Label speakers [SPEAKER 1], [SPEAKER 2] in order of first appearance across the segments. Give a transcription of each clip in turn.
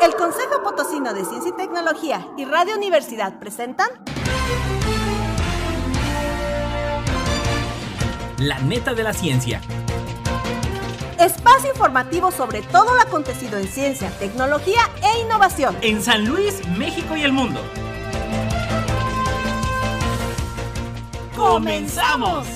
[SPEAKER 1] El Consejo Potosino de Ciencia y Tecnología y Radio Universidad presentan
[SPEAKER 2] La Neta de la Ciencia.
[SPEAKER 1] Espacio informativo sobre todo lo acontecido en ciencia, tecnología e innovación
[SPEAKER 2] En San Luis, México y el mundo. ¡Comenzamos!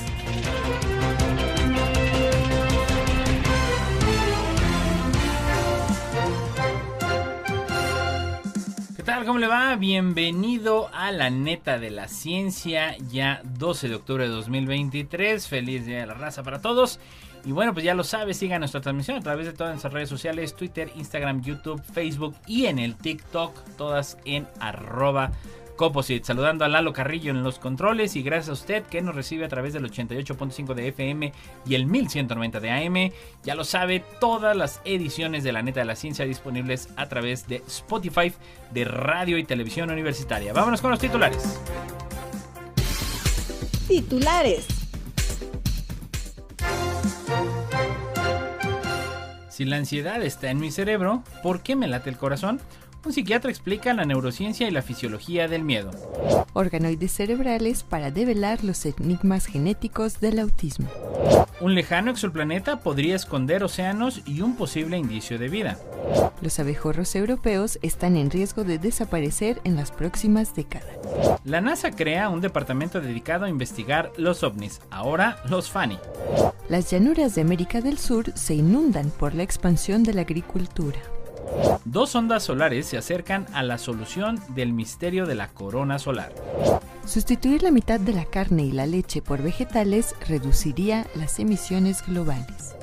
[SPEAKER 2] ¿Qué tal? ¿Cómo le va? Bienvenido a La Neta de la Ciencia, ya 12 de octubre de 2023. Feliz Día de la Raza para todos. Y bueno, pues ya lo sabes, sigan nuestra transmisión a través de todas nuestras redes sociales, Twitter, Instagram, YouTube, Facebook y en el TikTok, todas en @Composite. Saludando a Lalo Carrillo en los controles y gracias a usted que nos recibe a través del 88.5 de FM y el 1190 de AM. Ya lo sabe, todas las ediciones de La Neta de la Ciencia disponibles a través de Spotify, de Radio y Televisión Universitaria. Vámonos con los titulares.
[SPEAKER 1] Titulares.
[SPEAKER 2] Si la ansiedad está en mi cerebro, ¿por qué me late el corazón? Un psiquiatra explica la neurociencia y la fisiología del miedo.
[SPEAKER 3] Organoides cerebrales para develar los enigmas genéticos del autismo.
[SPEAKER 2] Un lejano exoplaneta podría esconder océanos y un posible indicio de vida.
[SPEAKER 3] Los abejorros europeos están en riesgo de desaparecer en las próximas décadas.
[SPEAKER 2] La NASA crea un departamento dedicado a investigar los ovnis, ahora los FANI.
[SPEAKER 3] Las llanuras de América del Sur se inundan por la expansión de la agricultura.
[SPEAKER 2] Dos ondas solares se acercan a la solución del misterio de la corona solar.
[SPEAKER 3] Sustituir la mitad de la carne y la leche por vegetales reduciría las emisiones globales.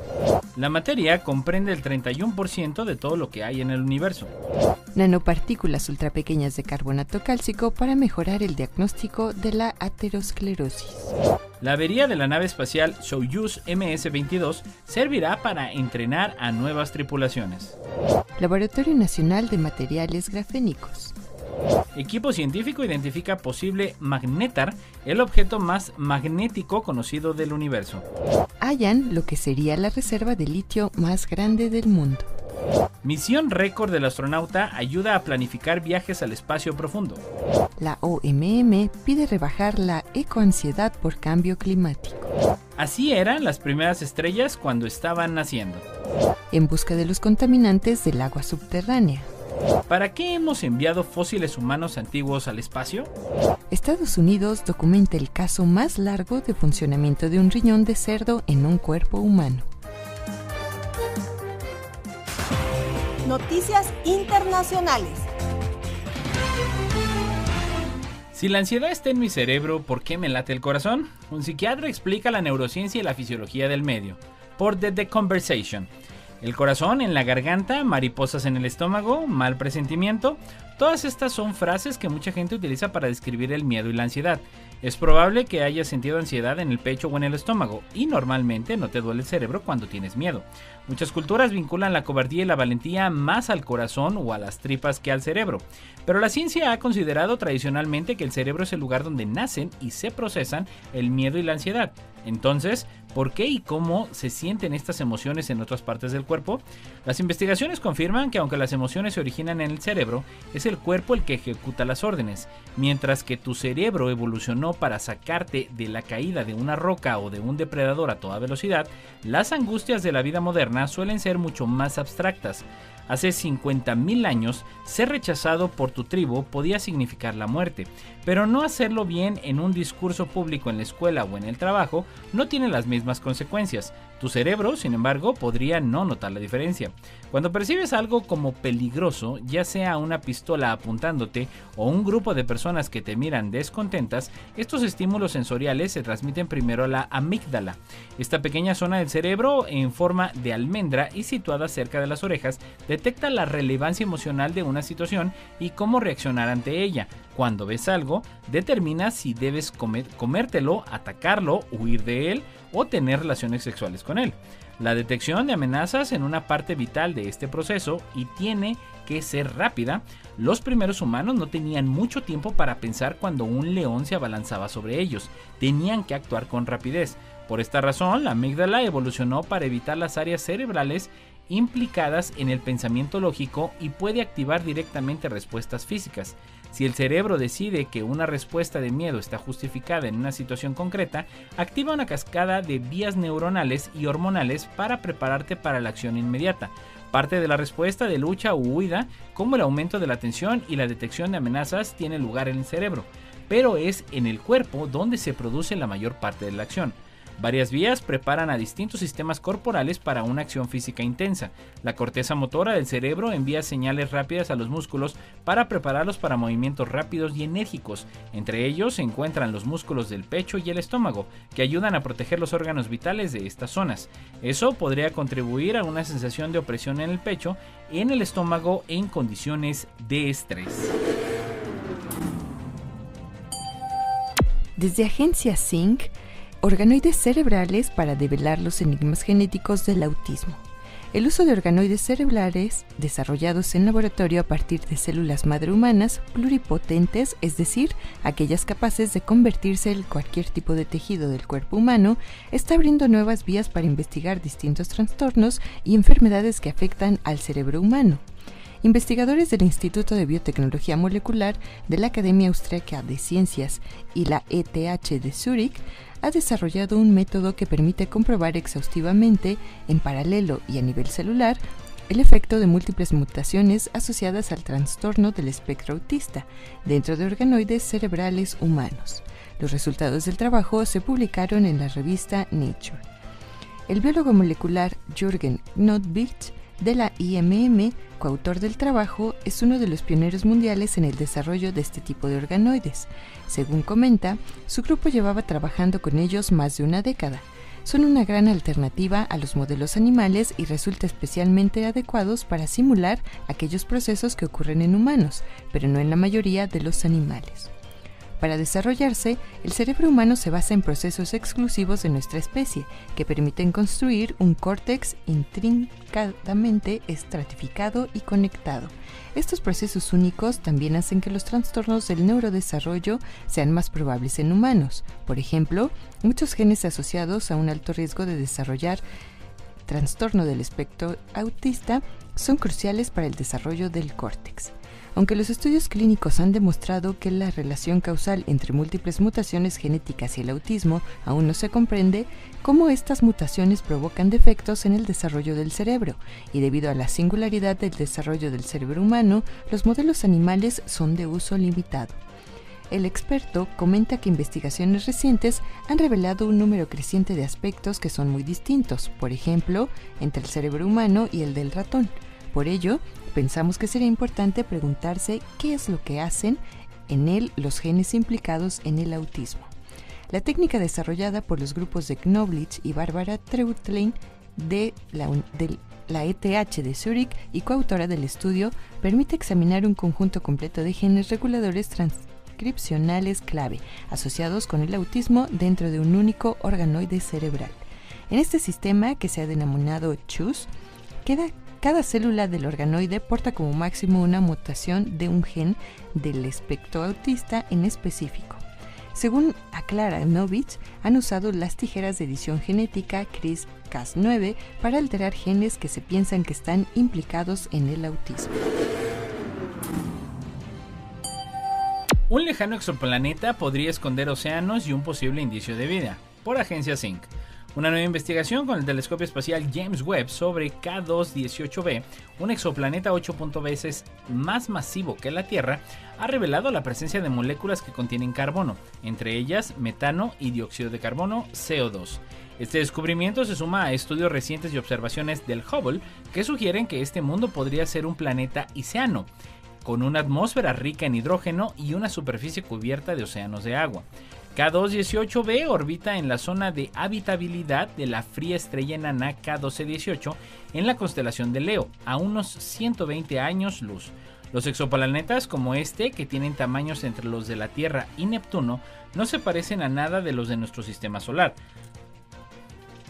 [SPEAKER 2] La materia comprende el 31% de todo lo que hay en el universo.
[SPEAKER 3] Nanopartículas ultrapequeñas de carbonato cálcico para mejorar el diagnóstico de la aterosclerosis.
[SPEAKER 2] La avería de la nave espacial Soyuz MS-22 servirá para entrenar a nuevas tripulaciones.
[SPEAKER 3] Laboratorio Nacional de Materiales Grafénicos.
[SPEAKER 2] Equipo científico identifica posible magnetar, el objeto más magnético conocido del universo.
[SPEAKER 3] Hallan lo que sería la reserva de litio más grande del mundo.
[SPEAKER 2] Misión récord del astronauta ayuda a planificar viajes al espacio profundo.
[SPEAKER 3] La OMM pide rebajar la ecoansiedad por cambio climático.
[SPEAKER 2] Así eran las primeras estrellas cuando estaban naciendo.
[SPEAKER 3] En busca de los contaminantes del agua subterránea.
[SPEAKER 2] ¿Para qué hemos enviado fósiles humanos antiguos al espacio?
[SPEAKER 3] Estados Unidos documenta el caso más largo de funcionamiento de un riñón de cerdo en un cuerpo humano.
[SPEAKER 1] Noticias internacionales.
[SPEAKER 2] Si la ansiedad está en mi cerebro, ¿por qué me late el corazón? Un psiquiatra explica la neurociencia y la fisiología del medio. Por The Conversation. El corazón en la garganta, mariposas en el estómago, mal presentimiento. Todas estas son frases que mucha gente utiliza para describir el miedo y la ansiedad. Es probable que hayas sentido ansiedad en el pecho o en el estómago, y normalmente no te duele el cerebro cuando tienes miedo. Muchas culturas vinculan la cobardía y la valentía más al corazón o a las tripas que al cerebro. Pero la ciencia ha considerado tradicionalmente que el cerebro es el lugar donde nacen y se procesan el miedo y la ansiedad. Entonces, ¿por qué y cómo se sienten estas emociones en otras partes del cuerpo? Las investigaciones confirman que aunque las emociones se originan en el cerebro, es el cuerpo el que ejecuta las órdenes. Mientras que tu cerebro evolucionó para sacarte de la caída de una roca o de un depredador a toda velocidad, las angustias de la vida moderna suelen ser mucho más abstractas. Hace 50.000 años, ser rechazado por tu tribu podía significar la muerte, pero no hacerlo bien en un discurso público en la escuela o en el trabajo no tiene las mismas consecuencias. Tu cerebro, sin embargo, podría no notar la diferencia. Cuando percibes algo como peligroso, ya sea una pistola apuntándote o un grupo de personas que te miran descontentas, estos estímulos sensoriales se transmiten primero a la amígdala. Esta pequeña zona del cerebro, en forma de almendra y situada cerca de las orejas, detecta la relevancia emocional de una situación y cómo reaccionar ante ella. Cuando ves algo, determina si debes comértelo, atacarlo, huir de él o tener relaciones sexuales con él. La detección de amenazas en una parte vital de este proceso y tiene que ser rápida. Los primeros humanos no tenían mucho tiempo para pensar cuando un león se abalanzaba sobre ellos. Tenían que actuar con rapidez. Por esta razón, la amígdala evolucionó para evitar las áreas cerebrales implicadas en el pensamiento lógico y puede activar directamente respuestas físicas. Si el cerebro decide que una respuesta de miedo está justificada en una situación concreta, activa una cascada de vías neuronales y hormonales para prepararte para la acción inmediata. Parte de la respuesta de lucha u huida, como el aumento de la tensión y la detección de amenazas, tiene lugar en el cerebro, pero es en el cuerpo donde se produce la mayor parte de la acción. Varias vías preparan a distintos sistemas corporales para una acción física intensa. La corteza motora del cerebro envía señales rápidas a los músculos para prepararlos para movimientos rápidos y enérgicos. Entre ellos se encuentran los músculos del pecho y el estómago, que ayudan a proteger los órganos vitales de estas zonas. Eso podría contribuir a una sensación de opresión en el pecho, en el estómago en condiciones de estrés.
[SPEAKER 3] Desde Agencia Sync, organoides cerebrales para develar los enigmas genéticos del autismo. El uso de organoides cerebrales desarrollados en laboratorio a partir de células madre humanas pluripotentes, es decir, aquellas capaces de convertirse en cualquier tipo de tejido del cuerpo humano, está abriendo nuevas vías para investigar distintos trastornos y enfermedades que afectan al cerebro humano. Investigadores del Instituto de Biotecnología Molecular de la Academia Austriaca de Ciencias y la ETH de Zúrich ha desarrollado un método que permite comprobar exhaustivamente, en paralelo y a nivel celular, el efecto de múltiples mutaciones asociadas al trastorno del espectro autista dentro de organoides cerebrales humanos. Los resultados del trabajo se publicaron en la revista Nature. El biólogo molecular Jürgen Knoblich de la IMM, coautor del trabajo, es uno de los pioneros mundiales en el desarrollo de este tipo de organoides. Según comenta, su grupo llevaba trabajando con ellos más de una década. Son una gran alternativa a los modelos animales y resulta especialmente adecuados para simular aquellos procesos que ocurren en humanos, pero no en la mayoría de los animales. Para desarrollarse, el cerebro humano se basa en procesos exclusivos de nuestra especie, que permiten construir un córtex intrincadamente estratificado y conectado. Estos procesos únicos también hacen que los trastornos del neurodesarrollo sean más probables en humanos. Por ejemplo, muchos genes asociados a un alto riesgo de desarrollar trastorno del espectro autista son cruciales para el desarrollo del córtex. Aunque los estudios clínicos han demostrado que la relación causal entre múltiples mutaciones genéticas y el autismo aún no se comprende, cómo estas mutaciones provocan defectos en el desarrollo del cerebro, y debido a la singularidad del desarrollo del cerebro humano, los modelos animales son de uso limitado. El experto comenta que investigaciones recientes han revelado un número creciente de aspectos que son muy distintos, por ejemplo, entre el cerebro humano y el del ratón. Por ello, pensamos que sería importante preguntarse qué es lo que hacen en él los genes implicados en el autismo. La técnica desarrollada por los grupos de Knoblich y Barbara Treutlein de la ETH de Zúrich y coautora del estudio permite examinar un conjunto completo de genes reguladores transcripcionales clave asociados con el autismo dentro de un único organoide cerebral. En este sistema, que se ha denominado CHOOSE, cada célula del organoide porta como máximo una mutación de un gen del espectro autista en específico. Según aclara Knoblich, han usado las tijeras de edición genética CRISPR-Cas9 para alterar genes que se piensan que están implicados en el autismo.
[SPEAKER 2] Un lejano exoplaneta podría esconder océanos y un posible indicio de vida, por Agencia Sync. Una nueva investigación con el telescopio espacial James Webb sobre K2-18b, un exoplaneta 8 veces más masivo que la Tierra, ha revelado la presencia de moléculas que contienen carbono, entre ellas metano y dióxido de carbono, CO2. Este descubrimiento se suma a estudios recientes y observaciones del Hubble que sugieren que este mundo podría ser un planeta iceano, con una atmósfera rica en hidrógeno y una superficie cubierta de océanos de agua. K2-18b orbita en la zona de habitabilidad de la fría estrella enana K12-18 en la constelación de Leo, a unos 120 años luz. Los exoplanetas como este, que tienen tamaños entre los de la Tierra y Neptuno, no se parecen a nada de los de nuestro sistema solar.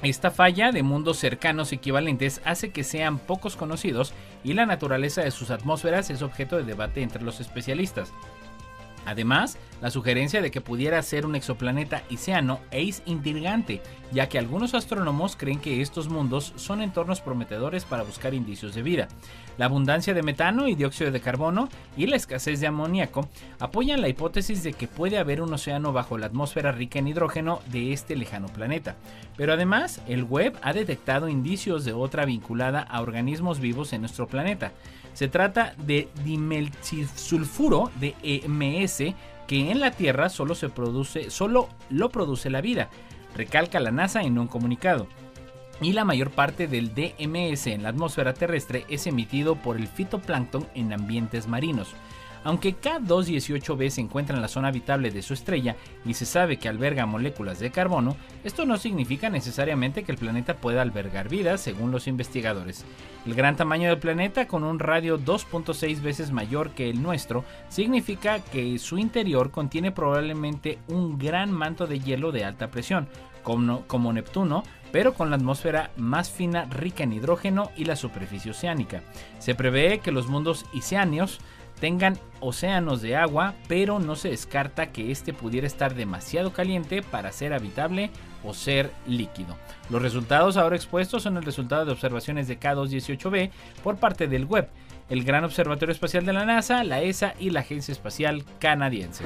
[SPEAKER 2] Esta falla de mundos cercanos equivalentes hace que sean pocos conocidos y la naturaleza de sus atmósferas es objeto de debate entre los especialistas. Además, la sugerencia de que pudiera ser un exoplaneta Iceano es intrigante, ya que algunos astrónomos creen que estos mundos son entornos prometedores para buscar indicios de vida. La abundancia de metano y dióxido de carbono y la escasez de amoníaco apoyan la hipótesis de que puede haber un océano bajo la atmósfera rica en hidrógeno de este lejano planeta. Pero además, el Webb ha detectado indicios de otra vinculada a organismos vivos en nuestro planeta. Se trata de dimetilsulfuro de EMS, que en la Tierra solo lo produce la vida, recalca la NASA en un comunicado. Y la mayor parte del DMS en la atmósfera terrestre es emitido por el fitoplancton en ambientes marinos. Aunque K218b se encuentra en la zona habitable de su estrella y se sabe que alberga moléculas de carbono, esto no significa necesariamente que el planeta pueda albergar vida, según los investigadores. El gran tamaño del planeta, con un radio 2.6 veces mayor que el nuestro, significa que su interior contiene probablemente un gran manto de hielo de alta presión, como Neptuno, pero con la atmósfera más fina, rica en hidrógeno y la superficie oceánica. Se prevé que los mundos iceáneos tengan océanos de agua, pero no se descarta que este pudiera estar demasiado caliente para ser habitable o ser líquido. Los resultados ahora expuestos son el resultado de observaciones de K218b por parte del Webb, el Gran Observatorio Espacial de la NASA, la ESA y la Agencia Espacial Canadiense.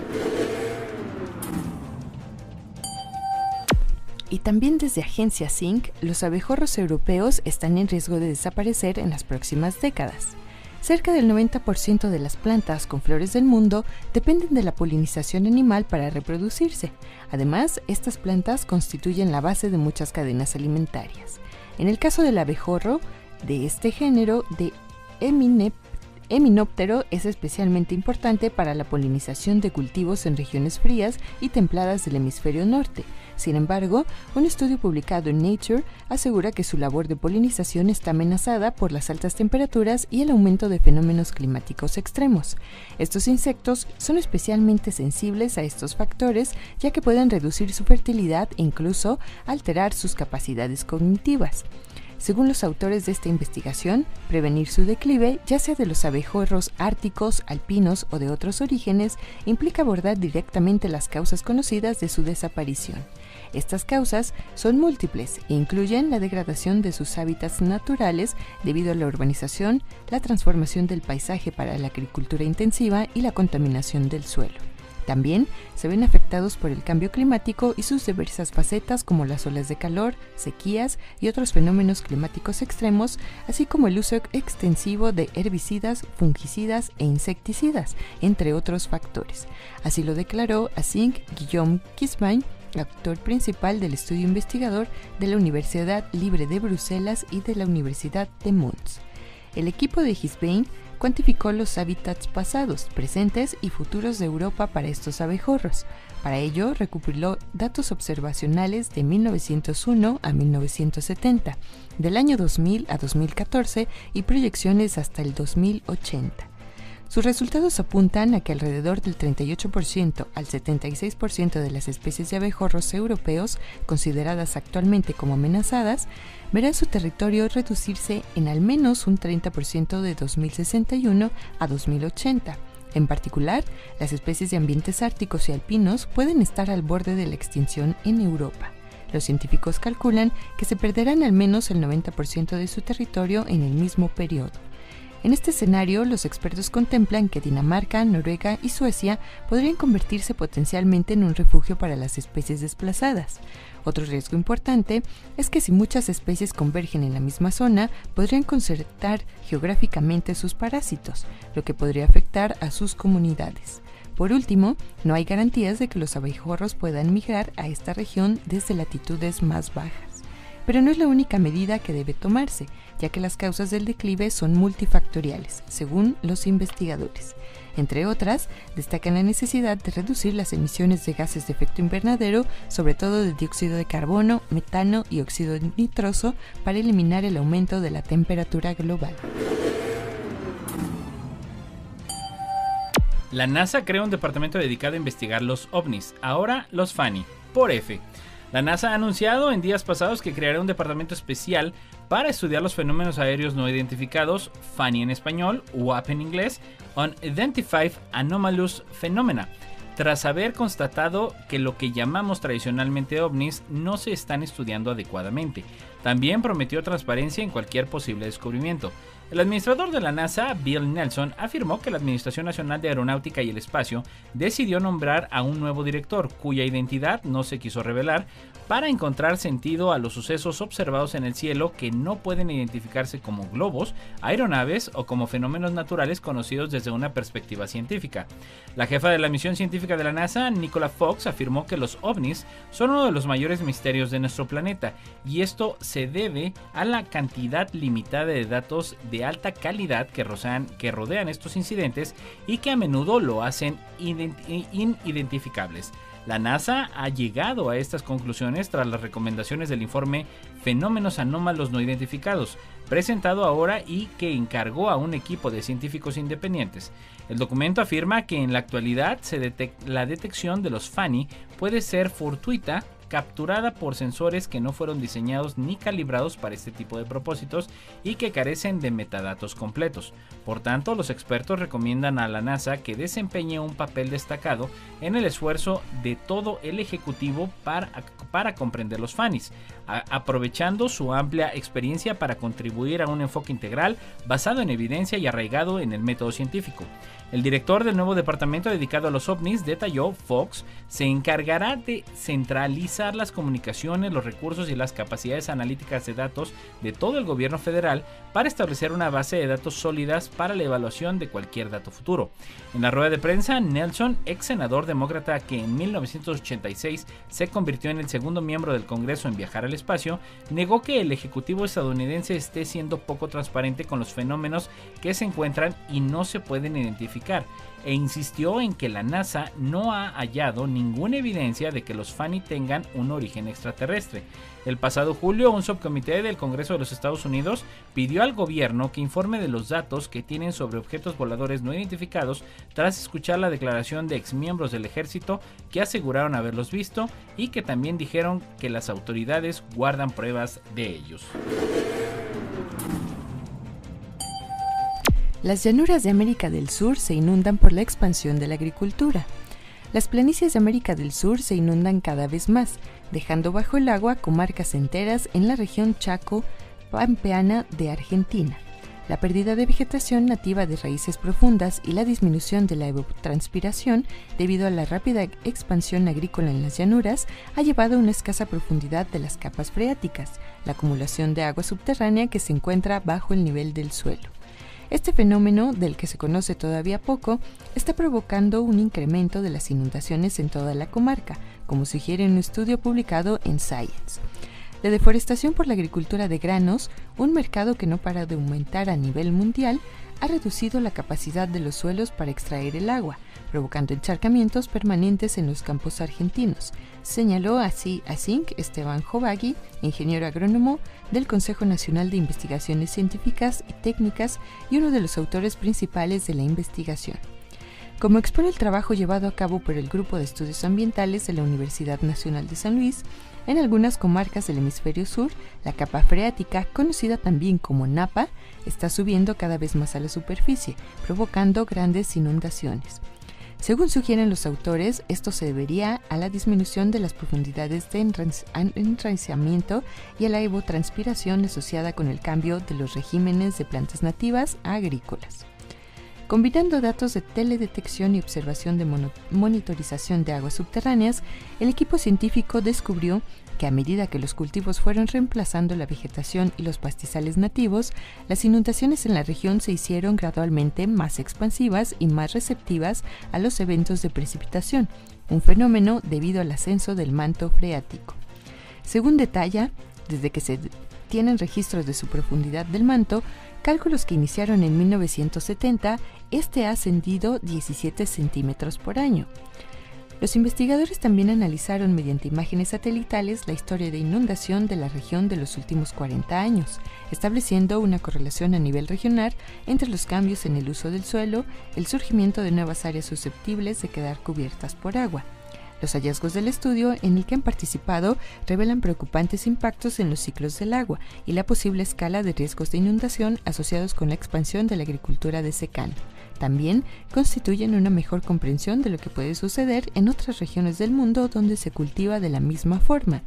[SPEAKER 3] Y también desde Agencia SINC, los abejorros europeos están en riesgo de desaparecer en las próximas décadas. Cerca del 90% de las plantas con flores del mundo dependen de la polinización animal para reproducirse. Además, estas plantas constituyen la base de muchas cadenas alimentarias. En el caso del abejorro, de este género de Hymenoptero es especialmente importante para la polinización de cultivos en regiones frías y templadas del hemisferio norte. Sin embargo, un estudio publicado en Nature asegura que su labor de polinización está amenazada por las altas temperaturas y el aumento de fenómenos climáticos extremos. Estos insectos son especialmente sensibles a estos factores, ya que pueden reducir su fertilidad e incluso alterar sus capacidades cognitivas. Según los autores de esta investigación, prevenir su declive, ya sea de los abejorros árticos, alpinos o de otros orígenes, implica abordar directamente las causas conocidas de su desaparición. Estas causas son múltiples e incluyen la degradación de sus hábitats naturales debido a la urbanización, la transformación del paisaje para la agricultura intensiva y la contaminación del suelo. También se ven afectados por el cambio climático y sus diversas facetas como las olas de calor, sequías y otros fenómenos climáticos extremos, así como el uso extensivo de herbicidas, fungicidas e insecticidas, entre otros factores. Así lo declaró a SINC Guillaume Kisbine, autor principal del estudio investigador de la Universidad Libre de Bruselas y de la Universidad de Mons. El equipo de Kisbine cuantificó los hábitats pasados, presentes y futuros de Europa para estos abejorros. Para ello, recopiló datos observacionales de 1901 a 1970, del año 2000 a 2014 y proyecciones hasta el 2080. Sus resultados apuntan a que alrededor del 38% al 76% de las especies de abejorros europeos, consideradas actualmente como amenazadas, verán su territorio reducirse en al menos un 30% de 2061 a 2080. En particular, las especies de ambientes árticos y alpinos pueden estar al borde de la extinción en Europa. Los científicos calculan que se perderán al menos el 90% de su territorio en el mismo periodo. En este escenario, los expertos contemplan que Dinamarca, Noruega y Suecia podrían convertirse potencialmente en un refugio para las especies desplazadas. Otro riesgo importante es que si muchas especies convergen en la misma zona, podrían concentrar geográficamente sus parásitos, lo que podría afectar a sus comunidades. Por último, no hay garantías de que los abejorros puedan migrar a esta región desde latitudes más bajas. Pero no es la única medida que debe tomarse, ya que las causas del declive son multifactoriales, según los investigadores. Entre otras, destacan la necesidad de reducir las emisiones de gases de efecto invernadero, sobre todo de dióxido de carbono, metano y óxido nitroso, para eliminar el aumento de la temperatura global.
[SPEAKER 2] La NASA crea un departamento dedicado a investigar los ovnis, ahora los FANI, por F. La NASA ha anunciado en días pasados que creará un departamento especial para estudiar los fenómenos aéreos no identificados, FANI en español, UAP en inglés, Unidentified Anomalous Phenomena, tras haber constatado que lo que llamamos tradicionalmente ovnis no se están estudiando adecuadamente. También prometió transparencia en cualquier posible descubrimiento. El administrador de la NASA, Bill Nelson, afirmó que la Administración Nacional de Aeronáutica y el Espacio decidió nombrar a un nuevo director, cuya identidad no se quiso revelar, para encontrar sentido a los sucesos observados en el cielo que no pueden identificarse como globos, aeronaves o como fenómenos naturales conocidos desde una perspectiva científica. La jefa de la misión científica de la NASA, Nicola Fox, afirmó que los ovnis son uno de los mayores misterios de nuestro planeta, y esto se debe a la cantidad limitada de datos de alta calidad que rodean estos incidentes y que a menudo lo hacen inidentificables. La NASA ha llegado a estas conclusiones tras las recomendaciones del informe Fenómenos Anómalos No Identificados, presentado ahora y que encargó a un equipo de científicos independientes. El documento afirma que en la actualidad la detección de los FANI puede ser fortuita, capturada por sensores que no fueron diseñados ni calibrados para este tipo de propósitos y que carecen de metadatos completos. Por tanto, los expertos recomiendan a la NASA que desempeñe un papel destacado en el esfuerzo de todo el ejecutivo para comprender los FANIs, aprovechando su amplia experiencia para contribuir a un enfoque integral basado en evidencia y arraigado en el método científico. El director del nuevo departamento dedicado a los ovnis, detalló Fox, se encargará de centralizar las comunicaciones, los recursos y las capacidades analíticas de datos de todo el gobierno federal para establecer una base de datos sólidas para la evaluación de cualquier dato futuro. En la rueda de prensa, Nelson, ex senador demócrata que en 1986 se convirtió en el segundo miembro del Congreso en viajar al espacio, negó que el ejecutivo estadounidense esté siendo poco transparente con los fenómenos que se encuentran y no se pueden identificar, e insistió en que la NASA no ha hallado ninguna evidencia de que los FANI tengan un origen extraterrestre. El pasado julio, un subcomité del Congreso de los Estados Unidos pidió al gobierno que informe de los datos que tienen sobre objetos voladores no identificados tras escuchar la declaración de exmiembros del ejército que aseguraron haberlos visto y que también dijeron que las autoridades guardan pruebas de ellos.
[SPEAKER 3] Las llanuras de América del Sur se inundan por la expansión de la agricultura. Las planicies de América del Sur se inundan cada vez más, dejando bajo el agua comarcas enteras en la región Chaco-Pampeana de Argentina. La pérdida de vegetación nativa de raíces profundas y la disminución de la evapotranspiración debido a la rápida expansión agrícola en las llanuras ha llevado a una escasa profundidad de las capas freáticas, la acumulación de agua subterránea que se encuentra bajo el nivel del suelo. Este fenómeno, del que se conoce todavía poco, está provocando un incremento de las inundaciones en toda la comarca, como sugiere un estudio publicado en Science. La deforestación por la agricultura de granos, un mercado que no para de aumentar a nivel mundial, ha reducido la capacidad de los suelos para extraer el agua, provocando encharcamientos permanentes en los campos argentinos, señaló así Esteban Jovagui, ingeniero agrónomo del Consejo Nacional de Investigaciones Científicas y Técnicas y uno de los autores principales de la investigación. Como expone el trabajo llevado a cabo por el Grupo de Estudios Ambientales de la Universidad Nacional de San Luis, en algunas comarcas del hemisferio sur, la capa freática, conocida también como napa, está subiendo cada vez más a la superficie, provocando grandes inundaciones. Según sugieren los autores, esto se debería a la disminución de las profundidades de enraizamiento y a la evapotranspiración asociada con el cambio de los regímenes de plantas nativas a agrícolas. Combinando datos de teledetección y observación de monitorización de aguas subterráneas, el equipo científico descubrió que a medida que los cultivos fueron reemplazando la vegetación y los pastizales nativos, las inundaciones en la región se hicieron gradualmente más expansivas y más receptivas a los eventos de precipitación, un fenómeno debido al ascenso del manto freático. Según detalla, desde que se tienen registros de su profundidad del manto, cálculos que iniciaron en 1970, este ha ascendido 17 centímetros por año. Los investigadores también analizaron mediante imágenes satelitales la historia de inundación de la región de los últimos 40 años, estableciendo una correlación a nivel regional entre los cambios en el uso del suelo, el surgimiento de nuevas áreas susceptibles de quedar cubiertas por agua. Los hallazgos del estudio en el que han participado revelan preocupantes impactos en los ciclos del agua y la posible escala de riesgos de inundación asociados con la expansión de la agricultura de secano. También constituyen una mejor comprensión de lo que puede suceder en otras regiones del mundo donde se cultiva de la misma forma.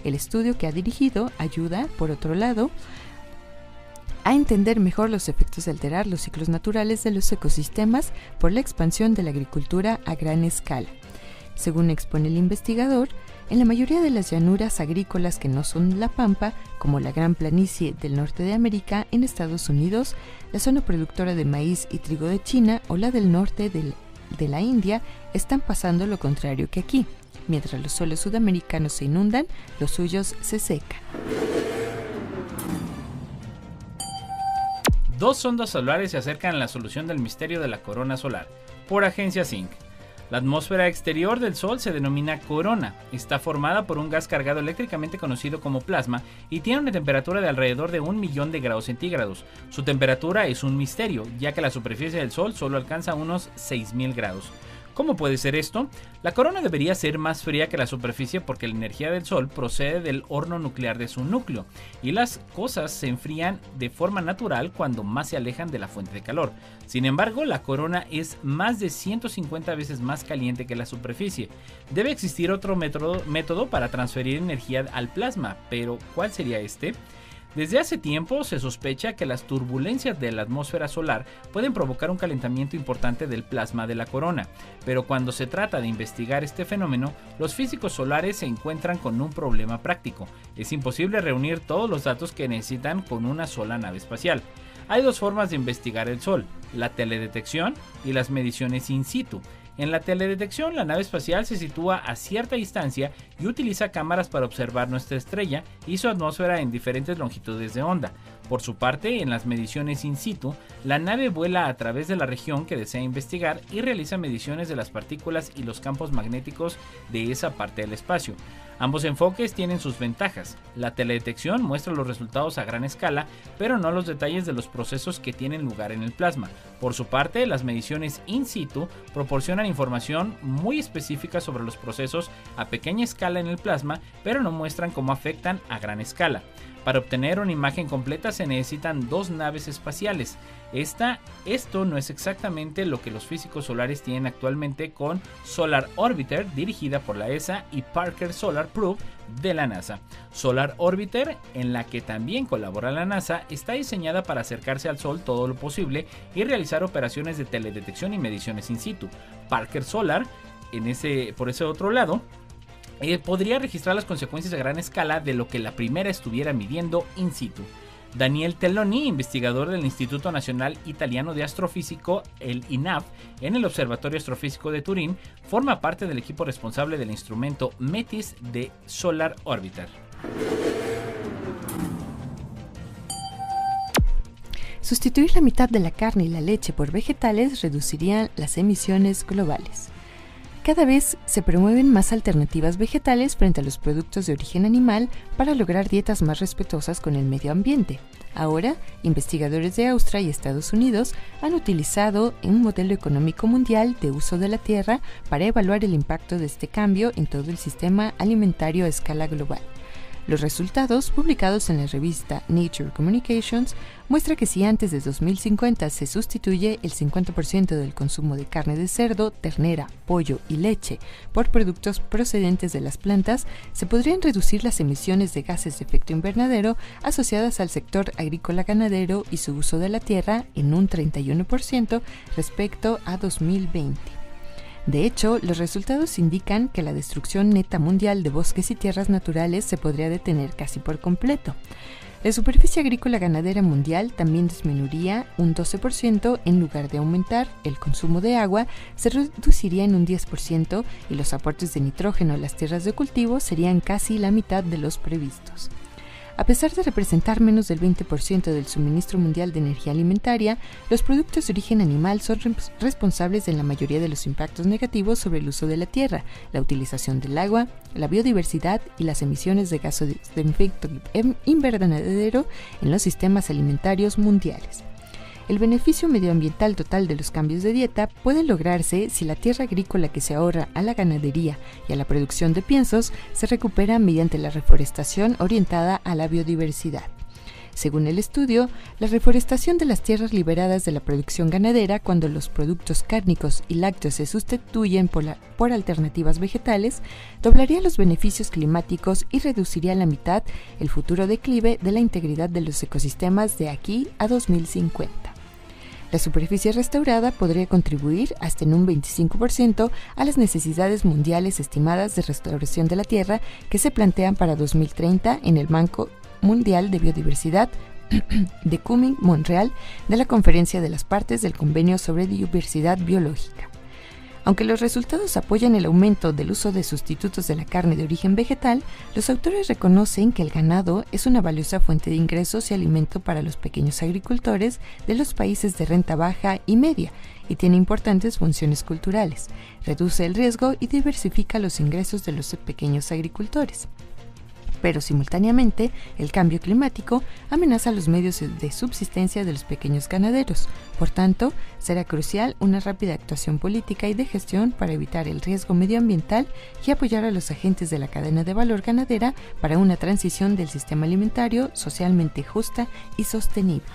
[SPEAKER 3] El estudio que ha dirigido ayuda, por otro lado, a entender mejor los efectos de alterar los ciclos naturales de los ecosistemas por la expansión de la agricultura a gran escala. Según expone el investigador, en la mayoría de las llanuras agrícolas que no son la pampa, como la Gran Planicie del norte de América en Estados Unidos, la zona productora de maíz y trigo de China o la del norte de la India, están pasando lo contrario que aquí. Mientras los suelos sudamericanos se inundan, los suyos se secan.
[SPEAKER 2] 2 sondas solares se acercan a la solución del misterio de la corona solar, por Agencia Zinc. La atmósfera exterior del Sol se denomina corona. Está formada por un gas cargado eléctricamente conocido como plasma y tiene una temperatura de alrededor de 1.000.000 de grados centígrados. Su temperatura es un misterio, ya que la superficie del Sol solo alcanza unos 6.000 grados. ¿Cómo puede ser esto? La corona debería ser más fría que la superficie porque la energía del Sol procede del horno nuclear de su núcleo y las cosas se enfrían de forma natural cuando más se alejan de la fuente de calor. Sin embargo, la corona es más de 150 veces más caliente que la superficie. Debe existir otro método para transferir energía al plasma, pero ¿cuál sería este? Desde hace tiempo se sospecha que las turbulencias de la atmósfera solar pueden provocar un calentamiento importante del plasma de la corona, pero cuando se trata de investigar este fenómeno, los físicos solares se encuentran con un problema práctico. Es imposible reunir todos los datos que necesitan con una sola nave espacial. Hay 2 formas de investigar el Sol, la teledetección y las mediciones in situ. En la teledetección, la nave espacial se sitúa a cierta distancia y utiliza cámaras para observar nuestra estrella y su atmósfera en diferentes longitudes de onda. Por su parte, en las mediciones in situ, la nave vuela a través de la región que desea investigar y realiza mediciones de las partículas y los campos magnéticos de esa parte del espacio. Ambos enfoques tienen sus ventajas. La teledetección muestra los resultados a gran escala, pero no los detalles de los procesos que tienen lugar en el plasma. Por su parte, las mediciones in situ proporcionan información muy específica sobre los procesos a pequeña escala en el plasma, pero no muestran cómo afectan a gran escala. Para obtener una imagen completa se necesitan 2 naves espaciales. Esto no es exactamente lo que los físicos solares tienen actualmente con Solar Orbiter, dirigida por la ESA, y Parker Solar Probe de la NASA. Solar Orbiter, en la que también colabora la NASA, está diseñada para acercarse al Sol todo lo posible y realizar operaciones de teledetección y mediciones in situ. Parker Solar, por ese otro lado, podría registrar las consecuencias a gran escala de lo que la primera estuviera midiendo in situ. Daniel Telloni, investigador del Instituto Nacional Italiano de Astrofísico, el INAF, en el Observatorio Astrofísico de Turín, forma parte del equipo responsable del instrumento METIS de Solar Orbiter.
[SPEAKER 3] Sustituir la mitad de la carne y la leche por vegetales reduciría las emisiones globales. Cada vez se promueven más alternativas vegetales frente a los productos de origen animal para lograr dietas más respetuosas con el medio ambiente. Ahora, investigadores de Australia y Estados Unidos han utilizado un modelo económico mundial de uso de la tierra para evaluar el impacto de este cambio en todo el sistema alimentario a escala global. Los resultados, publicados en la revista Nature Communications, muestran que si antes de 2050 se sustituye el 50% del consumo de carne de cerdo, ternera, pollo y leche por productos procedentes de las plantas, se podrían reducir las emisiones de gases de efecto invernadero asociadas al sector agrícola ganadero y su uso de la tierra en un 31% respecto a 2020. De hecho, los resultados indican que la destrucción neta mundial de bosques y tierras naturales se podría detener casi por completo. La superficie agrícola ganadera mundial también disminuiría un 12% en lugar de aumentar. El consumo de agua se reduciría en un 10% y los aportes de nitrógeno a las tierras de cultivo serían casi la mitad de los previstos. A pesar de representar menos del 20% del suministro mundial de energía alimentaria, los productos de origen animal son responsables de la mayoría de los impactos negativos sobre el uso de la tierra, la utilización del agua, la biodiversidad y las emisiones de gases de efecto invernadero en los sistemas alimentarios mundiales. El beneficio medioambiental total de los cambios de dieta puede lograrse si la tierra agrícola que se ahorra a la ganadería y a la producción de piensos se recupera mediante la reforestación orientada a la biodiversidad. Según el estudio, la reforestación de las tierras liberadas de la producción ganadera cuando los productos cárnicos y lácteos se sustituyen por alternativas vegetales, doblaría los beneficios climáticos y reduciría a la mitad el futuro declive de la integridad de los ecosistemas de aquí a 2050. La superficie restaurada podría contribuir hasta en un 25% a las necesidades mundiales estimadas de restauración de la tierra que se plantean para 2030 en el Banco Mundial de Biodiversidad de Kunming-Montreal de la Conferencia de las Partes del Convenio sobre Diversidad Biológica. Aunque los resultados apoyan el aumento del uso de sustitutos de la carne de origen vegetal, los autores reconocen que el ganado es una valiosa fuente de ingresos y alimento para los pequeños agricultores de los países de renta baja y media y tiene importantes funciones culturales, reduce el riesgo y diversifica los ingresos de los pequeños agricultores. Pero simultáneamente, el cambio climático amenaza los medios de subsistencia de los pequeños ganaderos. Por tanto, será crucial una rápida actuación política y de gestión para evitar el riesgo medioambiental y apoyar a los agentes de la cadena de valor ganadera para una transición del sistema alimentario socialmente justa y sostenible.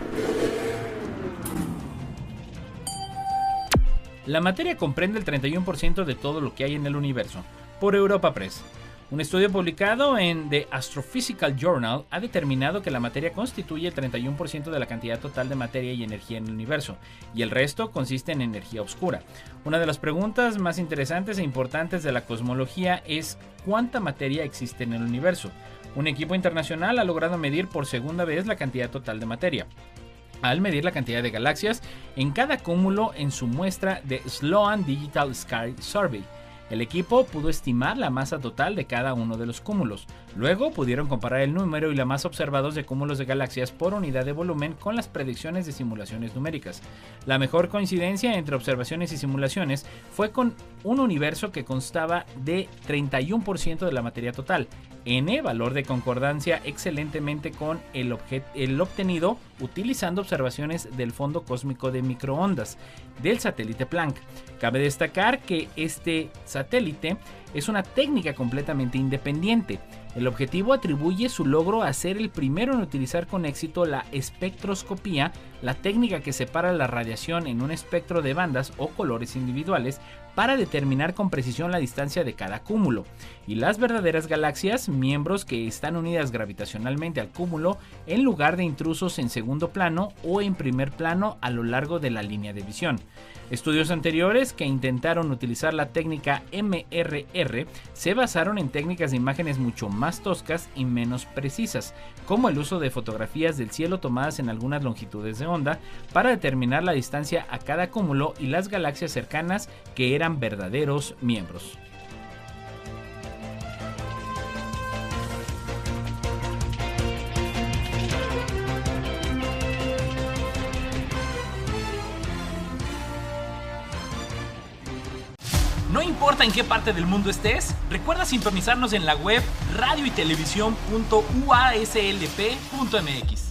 [SPEAKER 2] La materia comprende el 31% de todo lo que hay en el universo, por Europa Press. Un estudio publicado en The Astrophysical Journal ha determinado que la materia constituye el 31% de la cantidad total de materia y energía en el universo, y el resto consiste en energía oscura. Una de las preguntas más interesantes e importantes de la cosmología es ¿cuánta materia existe en el universo? Un equipo internacional ha logrado medir por segunda vez la cantidad total de materia, al medir la cantidad de galaxias en cada cúmulo en su muestra de Sloan Digital Sky Survey. El equipo pudo estimar la masa total de cada uno de los cúmulos. Luego pudieron comparar el número y la masa observados de cúmulos de galaxias por unidad de volumen con las predicciones de simulaciones numéricas. La mejor coincidencia entre observaciones y simulaciones fue con un universo que constaba de 31% de la materia total. N, valor de concordancia excelentemente con el obtenido utilizando observaciones del fondo cósmico de microondas del satélite Planck. Cabe destacar que este satélite es una técnica completamente independiente. El objetivo atribuye su logro a ser el primero en utilizar con éxito la espectroscopía, la técnica que separa la radiación en un espectro de bandas o colores individuales para determinar con precisión la distancia de cada cúmulo, y las verdaderas galaxias, miembros que están unidas gravitacionalmente al cúmulo en lugar de intrusos en segundo plano o en primer plano a lo largo de la línea de visión. Estudios anteriores que intentaron utilizar la técnica MRR se basaron en técnicas de imágenes mucho más toscas y menos precisas, como el uso de fotografías del cielo tomadas en algunas longitudes de onda para determinar la distancia a cada cúmulo y las galaxias cercanas que eran verdaderos miembros. No importa en qué parte del mundo estés, recuerda sintonizarnos en la web radioytelevisión.uaslp.mx.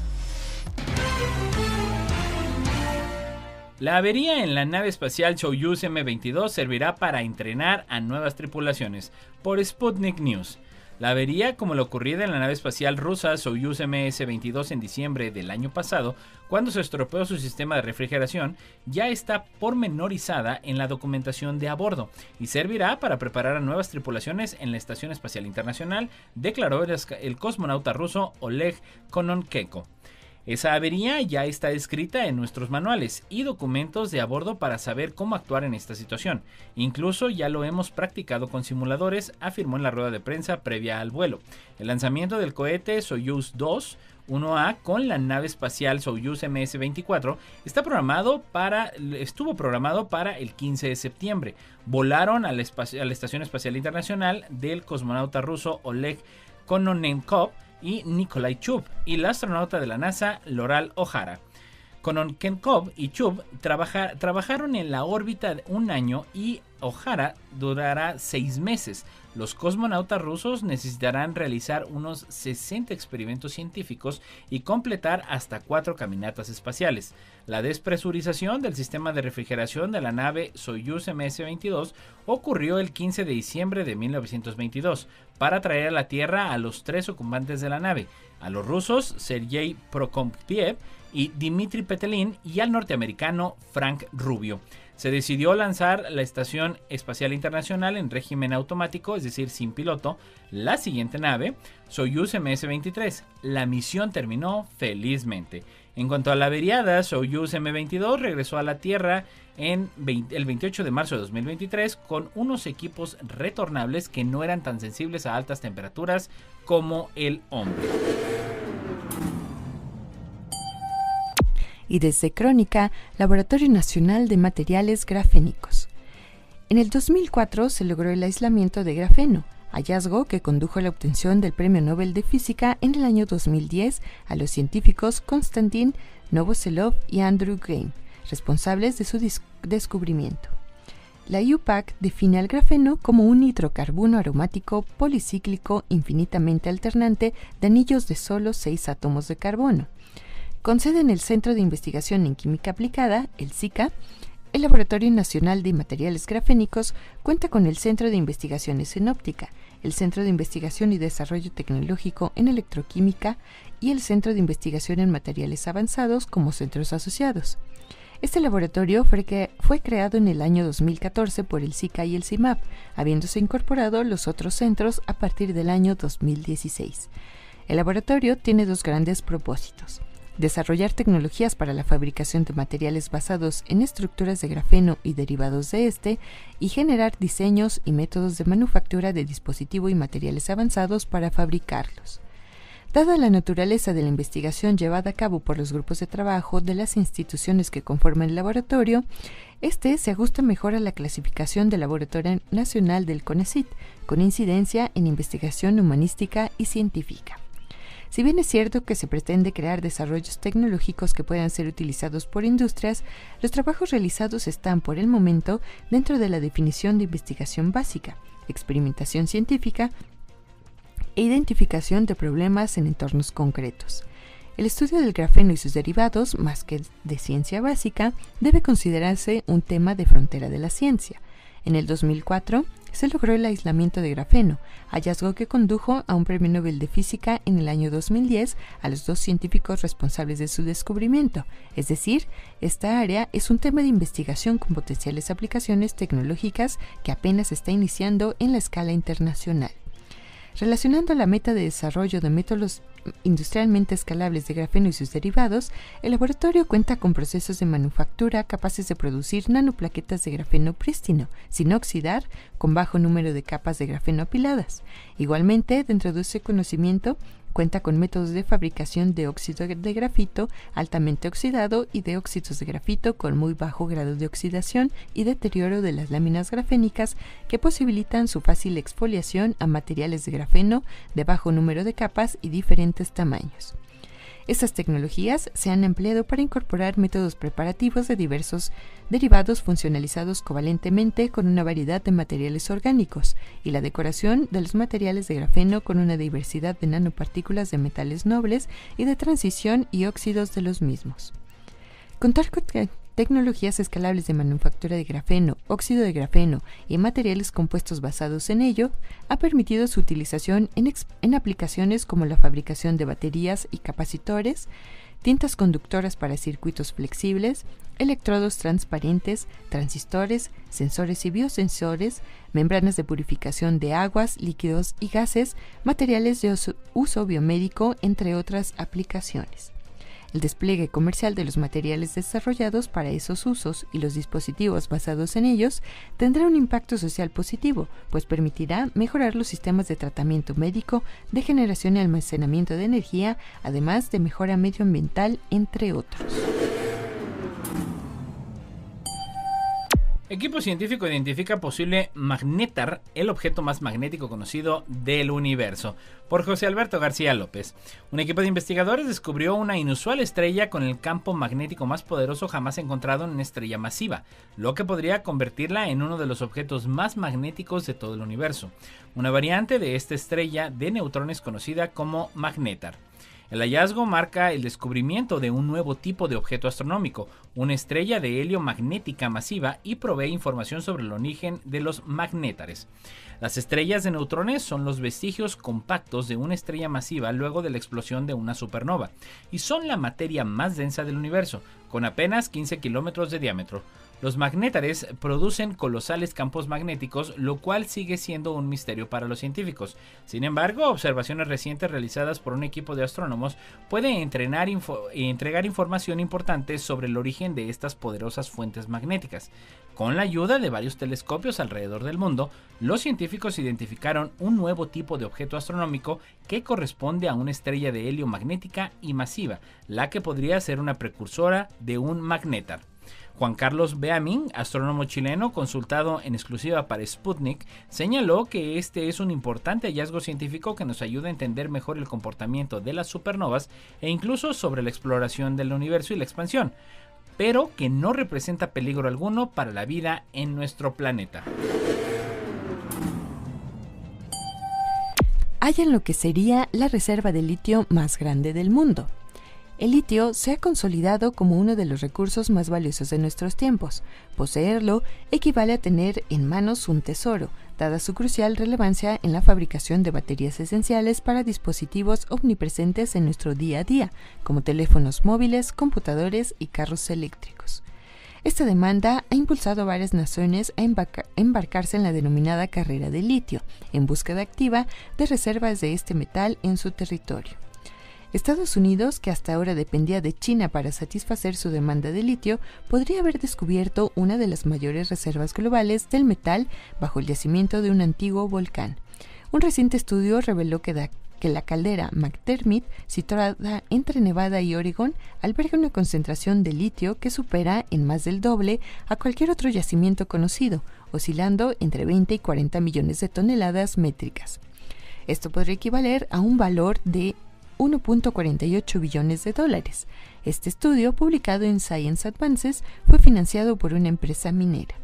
[SPEAKER 2] La avería en la nave espacial Soyuz M-22 servirá para entrenar a nuevas tripulaciones, por Sputnik News. La avería, como la ocurrida en la nave espacial rusa Soyuz MS-22 en diciembre del año pasado, cuando se estropeó su sistema de refrigeración, ya está pormenorizada en la documentación de a bordo y servirá para preparar a nuevas tripulaciones en la Estación Espacial Internacional, declaró el cosmonauta ruso Oleg Kononenko. Esa avería ya está descrita en nuestros manuales y documentos de a bordo para saber cómo actuar en esta situación. Incluso ya lo hemos practicado con simuladores, afirmó en la rueda de prensa previa al vuelo. El lanzamiento del cohete Soyuz 2 1A con la nave espacial Soyuz MS-24 estuvo programado para el 15 de septiembre. Volaron a la Estación Espacial Internacional del cosmonauta ruso Oleg Kononenko y Nikolai Chubb, y la astronauta de la NASA Loral O'Hara. Kononenko y Chubb trabajaron en la órbita de un año y O'Hara durará 6 meses. Los cosmonautas rusos necesitarán realizar unos 60 experimentos científicos y completar hasta 4 caminatas espaciales. La despresurización del sistema de refrigeración de la nave Soyuz MS-22 ocurrió el 15 de diciembre de 1922 para traer a la Tierra a los 3 ocupantes de la nave, a los rusos Sergei Prokopiev y Dmitry Petelin, y al norteamericano Frank Rubio. Se decidió lanzar la Estación Espacial Internacional en régimen automático, es decir, sin piloto, la siguiente nave, Soyuz MS-23. La misión terminó felizmente. En cuanto a la averiada Soyuz M-22, regresó a la Tierra el 28 de marzo de 2023 con unos equipos retornables que no eran tan sensibles a altas temperaturas como el hombre.
[SPEAKER 3] Y desde Crónica, Laboratorio Nacional de Materiales Grafénicos. En el 2004 se logró el aislamiento de grafeno, hallazgo que condujo a la obtención del Premio Nobel de Física en el año 2010 a los científicos Konstantin Novoselov y Andrew Green, responsables de su descubrimiento. La IUPAC define al grafeno como un hidrocarburo aromático policíclico infinitamente alternante de anillos de solo 6 átomos de carbono. Con sede en el Centro de Investigación en Química Aplicada, el CICA, el Laboratorio Nacional de Materiales Grafénicos cuenta con el Centro de Investigaciones en Óptica, el Centro de Investigación y Desarrollo Tecnológico en Electroquímica y el Centro de Investigación en Materiales Avanzados como centros asociados. Este laboratorio fue creado en el año 2014 por el CICA y el CIMAP, habiéndose incorporado los otros centros a partir del año 2016. El laboratorio tiene 2 grandes propósitos: desarrollar tecnologías para la fabricación de materiales basados en estructuras de grafeno y derivados de este, y generar diseños y métodos de manufactura de dispositivos y materiales avanzados para fabricarlos. Dada la naturaleza de la investigación llevada a cabo por los grupos de trabajo de las instituciones que conforman el laboratorio, este se ajusta mejor a la clasificación del Laboratorio Nacional del CONACYT, con incidencia en investigación humanística y científica. Si bien es cierto que se pretende crear desarrollos tecnológicos que puedan ser utilizados por industrias, los trabajos realizados están, por el momento, dentro de la definición de investigación básica, experimentación científica e identificación de problemas en entornos concretos. El estudio del grafeno y sus derivados, más que de ciencia básica, debe considerarse un tema de frontera de la ciencia. En el 2004, se logró el aislamiento de grafeno, hallazgo que condujo a un Premio Nobel de Física en el año 2010 a los 2 científicos responsables de su descubrimiento. Es decir, esta área es un tema de investigación con potenciales aplicaciones tecnológicas que apenas está iniciando en la escala internacional. Relacionando la meta de desarrollo de métodos industrialmente escalables de grafeno y sus derivados, el laboratorio cuenta con procesos de manufactura capaces de producir nanoplaquetas de grafeno prístino, sin oxidar, con bajo número de capas de grafeno apiladas. Igualmente, dentro de ese conocimiento, cuenta con métodos de fabricación de óxido de grafito altamente oxidado y de óxidos de grafito con muy bajo grado de oxidación y deterioro de las láminas grafénicas que posibilitan su fácil exfoliación a materiales de grafeno de bajo número de capas y diferentes tamaños. Estas tecnologías se han empleado para incorporar métodos preparativos de diversos derivados funcionalizados covalentemente con una variedad de materiales orgánicos y la decoración de los materiales de grafeno con una diversidad de nanopartículas de metales nobles y de transición y óxidos de los mismos. Contar con tecnologías escalables de manufactura de grafeno, óxido de grafeno y materiales compuestos basados en ello ha permitido su utilización en aplicaciones como la fabricación de baterías y capacitores, tintas conductoras para circuitos flexibles, electrodos transparentes, transistores, sensores y biosensores, membranas de purificación de aguas, líquidos y gases, materiales de uso biomédico, entre otras aplicaciones. El despliegue comercial de los materiales desarrollados para esos usos y los dispositivos basados en ellos tendrá un impacto social positivo, pues permitirá mejorar los sistemas de tratamiento médico, de generación y almacenamiento de energía, además de mejora medioambiental, entre otros.
[SPEAKER 2] Equipo científico identifica posible magnetar, el objeto más magnético conocido del universo, por José Alberto García López. Un equipo de investigadores descubrió una inusual estrella con el campo magnético más poderoso jamás encontrado en una estrella masiva, lo que podría convertirla en uno de los objetos más magnéticos de todo el universo. Una variante de esta estrella de neutrones conocida como magnetar. El hallazgo marca el descubrimiento de un nuevo tipo de objeto astronómico, una estrella de helio magnética masiva, y provee información sobre el origen de los magnétares. Las estrellas de neutrones son los vestigios compactos de una estrella masiva luego de la explosión de una supernova, y son la materia más densa del universo, con apenas 15 kilómetros de diámetro. Los magnétares producen colosales campos magnéticos, lo cual sigue siendo un misterio para los científicos. Sin embargo, observaciones recientes realizadas por un equipo de astrónomos pueden entregar información importante sobre el origen de estas poderosas fuentes magnéticas. Con la ayuda de varios telescopios alrededor del mundo, los científicos identificaron un nuevo tipo de objeto astronómico que corresponde a una estrella de helio magnética y masiva, la que podría ser una precursora de un magnetar. Juan Carlos Beamín, astrónomo chileno consultado en exclusiva para Sputnik, señaló que este es un importante hallazgo científico que nos ayuda a entender mejor el comportamiento de las supernovas e incluso sobre la exploración del universo y la expansión, pero que no representa peligro alguno para la vida en nuestro planeta.
[SPEAKER 3] Hallan lo que sería la reserva de litio más grande del mundo. El litio se ha consolidado como uno de los recursos más valiosos de nuestros tiempos. Poseerlo equivale a tener en manos un tesoro, dada su crucial relevancia en la fabricación de baterías esenciales para dispositivos omnipresentes en nuestro día a día, como teléfonos móviles, computadores y carros eléctricos. Esta demanda ha impulsado a varias naciones a embarcarse en la denominada carrera del litio, en búsqueda activa de reservas de este metal en su territorio. Estados Unidos, que hasta ahora dependía de China para satisfacer su demanda de litio, podría haber descubierto una de las mayores reservas globales del metal bajo el yacimiento de un antiguo volcán. Un reciente estudio reveló que la caldera McDermott, situada entre Nevada y Oregón, alberga una concentración de litio que supera en más del doble a cualquier otro yacimiento conocido, oscilando entre 20 y 40 millones de toneladas métricas. Esto podría equivaler a un valor de 1.48 billones de dólares. Este estudio, publicado en Science Advances, fue financiado por una empresa minera.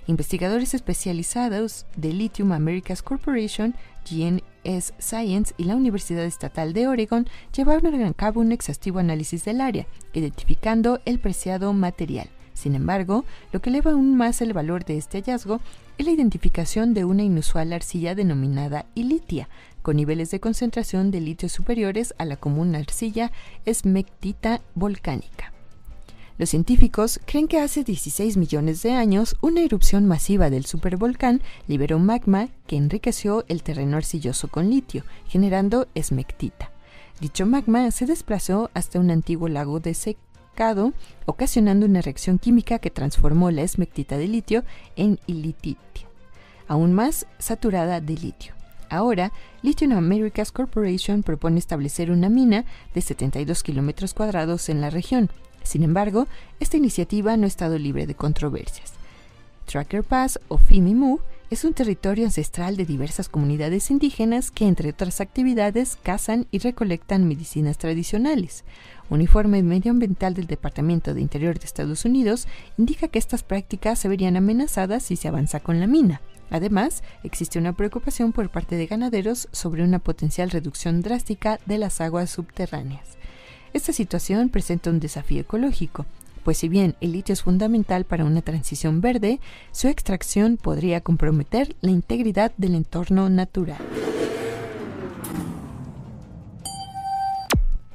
[SPEAKER 3] Investigadores especializados de Lithium Americas Corporation, GNS Science y la Universidad Estatal de Oregon llevaron a cabo un exhaustivo análisis del área, identificando el preciado material. Sin embargo, lo que eleva aún más el valor de este hallazgo es la identificación de una inusual arcilla denominada ilitia, con niveles de concentración de litio superiores a la común arcilla esmectita volcánica. Los científicos creen que hace 16 millones de años una erupción masiva del supervolcán liberó magma que enriqueció el terreno arcilloso con litio, generando esmectita. Dicho magma se desplazó hasta un antiguo lago desecado, ocasionando una reacción química que transformó la esmectita de litio en ilititia, aún más saturada de litio. Ahora, Lithium Americas Corporation propone establecer una mina de 72 kilómetros cuadrados en la región. Sin embargo, esta iniciativa no ha estado libre de controversias. Tracker Pass o Fimimu es un territorio ancestral de diversas comunidades indígenas que, entre otras actividades, cazan y recolectan medicinas tradicionales. Un informe medioambiental del Departamento de Interior de Estados Unidos indica que estas prácticas se verían amenazadas si se avanza con la mina. Además, existe una preocupación por parte de ganaderos sobre una potencial reducción drástica de las aguas subterráneas. Esta situación presenta un desafío ecológico, pues si bien el litio es fundamental para una transición verde, su extracción podría comprometer la integridad del entorno natural.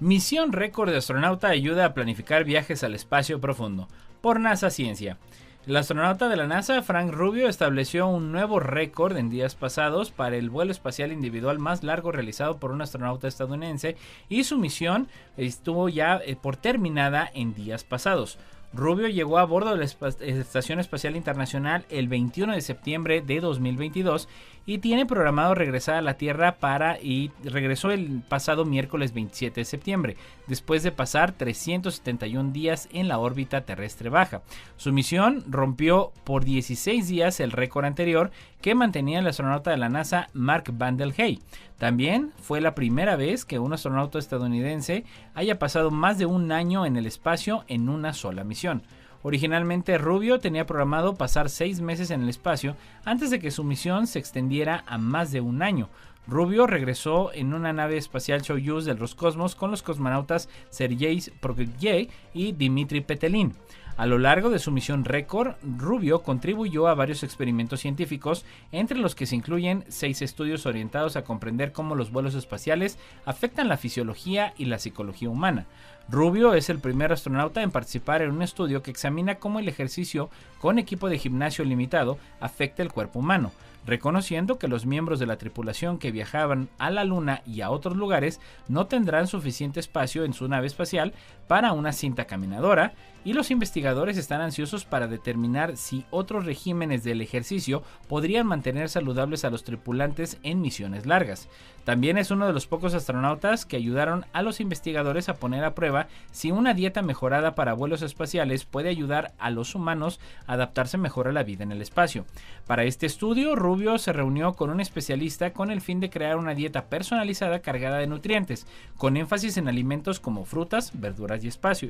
[SPEAKER 2] Misión récord de astronauta ayuda a planificar viajes al espacio profundo, por NASA Ciencia. El astronauta de la NASA, Frank Rubio, estableció un nuevo récord en días pasados para el vuelo espacial individual más largo realizado por un astronauta estadounidense, y su misión estuvo ya por terminada en días pasados. Rubio llegó a bordo de la Estación Espacial Internacional el 21 de septiembre de 2022 y tiene programado regresar a la Tierra y regresó el pasado miércoles 27 de septiembre, después de pasar 371 días en la órbita terrestre baja. Su misión rompió por 16 días el récord anterior que mantenía el astronauta de la NASA Mark Van Hey. También fue la primera vez que un astronauta estadounidense haya pasado más de un año en el espacio en una sola misión. Originalmente Rubio tenía programado pasar 6 meses en el espacio antes de que su misión se extendiera a más de un año. Rubio regresó en una nave espacial Soyuz del Roscosmos con los cosmonautas Sergei Prokofiev y Dmitry Petelin. A lo largo de su misión récord, Rubio contribuyó a varios experimentos científicos, entre los que se incluyen 6 estudios orientados a comprender cómo los vuelos espaciales afectan la fisiología y la psicología humana. Rubio es el primer astronauta en participar en un estudio que examina cómo el ejercicio con equipo de gimnasio limitado afecta el cuerpo humano, reconociendo que los miembros de la tripulación que viajaban a la Luna y a otros lugares no tendrán suficiente espacio en su nave espacial para una cinta caminadora, y los investigadores están ansiosos para determinar si otros regímenes del ejercicio podrían mantener saludables a los tripulantes en misiones largas. También es uno de los pocos astronautas que ayudaron a los investigadores a poner a prueba si una dieta mejorada para vuelos espaciales puede ayudar a los humanos a adaptarse mejor a la vida en el espacio. Para este estudio, Rubio se reunió con un especialista con el fin de crear una dieta personalizada cargada de nutrientes, con énfasis en alimentos como frutas, verduras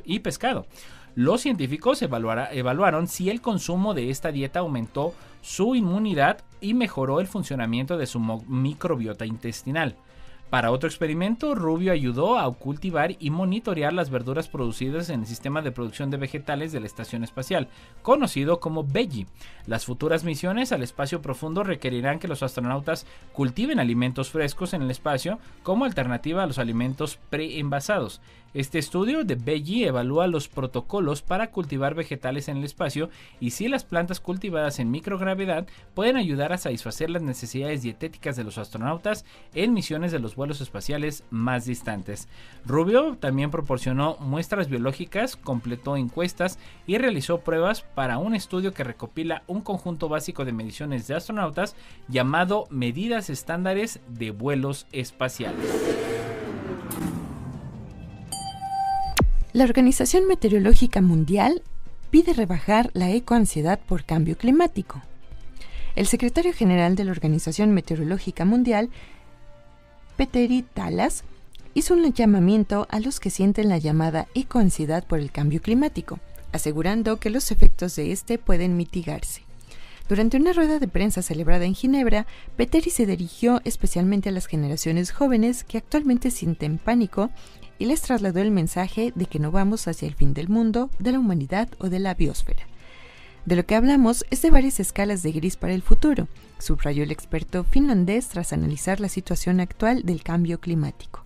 [SPEAKER 2] y pescado. Los científicos evaluaron si el consumo de esta dieta aumentó su inmunidad y mejoró el funcionamiento de su microbiota intestinal. Para otro experimento, Rubio ayudó a cultivar y monitorear las verduras producidas en el sistema de producción de vegetales de la Estación Espacial, conocido como Veggie. Las futuras misiones al espacio profundo requerirán que los astronautas cultiven alimentos frescos en el espacio como alternativa a los alimentos preenvasados. Este estudio de Veggie evalúa los protocolos para cultivar vegetales en el espacio y si las plantas cultivadas en microgravedad pueden ayudar a satisfacer las necesidades dietéticas de los astronautas en misiones de los vuelos espaciales más distantes. Rubio también proporcionó muestras biológicas, completó encuestas y realizó pruebas para un estudio que recopila un conjunto básico de mediciones de astronautas llamado Medidas Estándares de Vuelos Espaciales.
[SPEAKER 3] La Organización Meteorológica Mundial pide rebajar la ecoansiedad por cambio climático. El secretario general de la Organización Meteorológica Mundial, Petteri Talas, hizo un llamamiento a los que sienten la llamada ecoansiedad por el cambio climático, asegurando que los efectos de este pueden mitigarse. Durante una rueda de prensa celebrada en Ginebra, Petteri se dirigió especialmente a las generaciones jóvenes que actualmente sienten pánico y les trasladó el mensaje de que no vamos hacia el fin del mundo, de la humanidad o de la biosfera. De lo que hablamos es de varias escalas de gris para el futuro, subrayó el experto finlandés tras analizar la situación actual del cambio climático.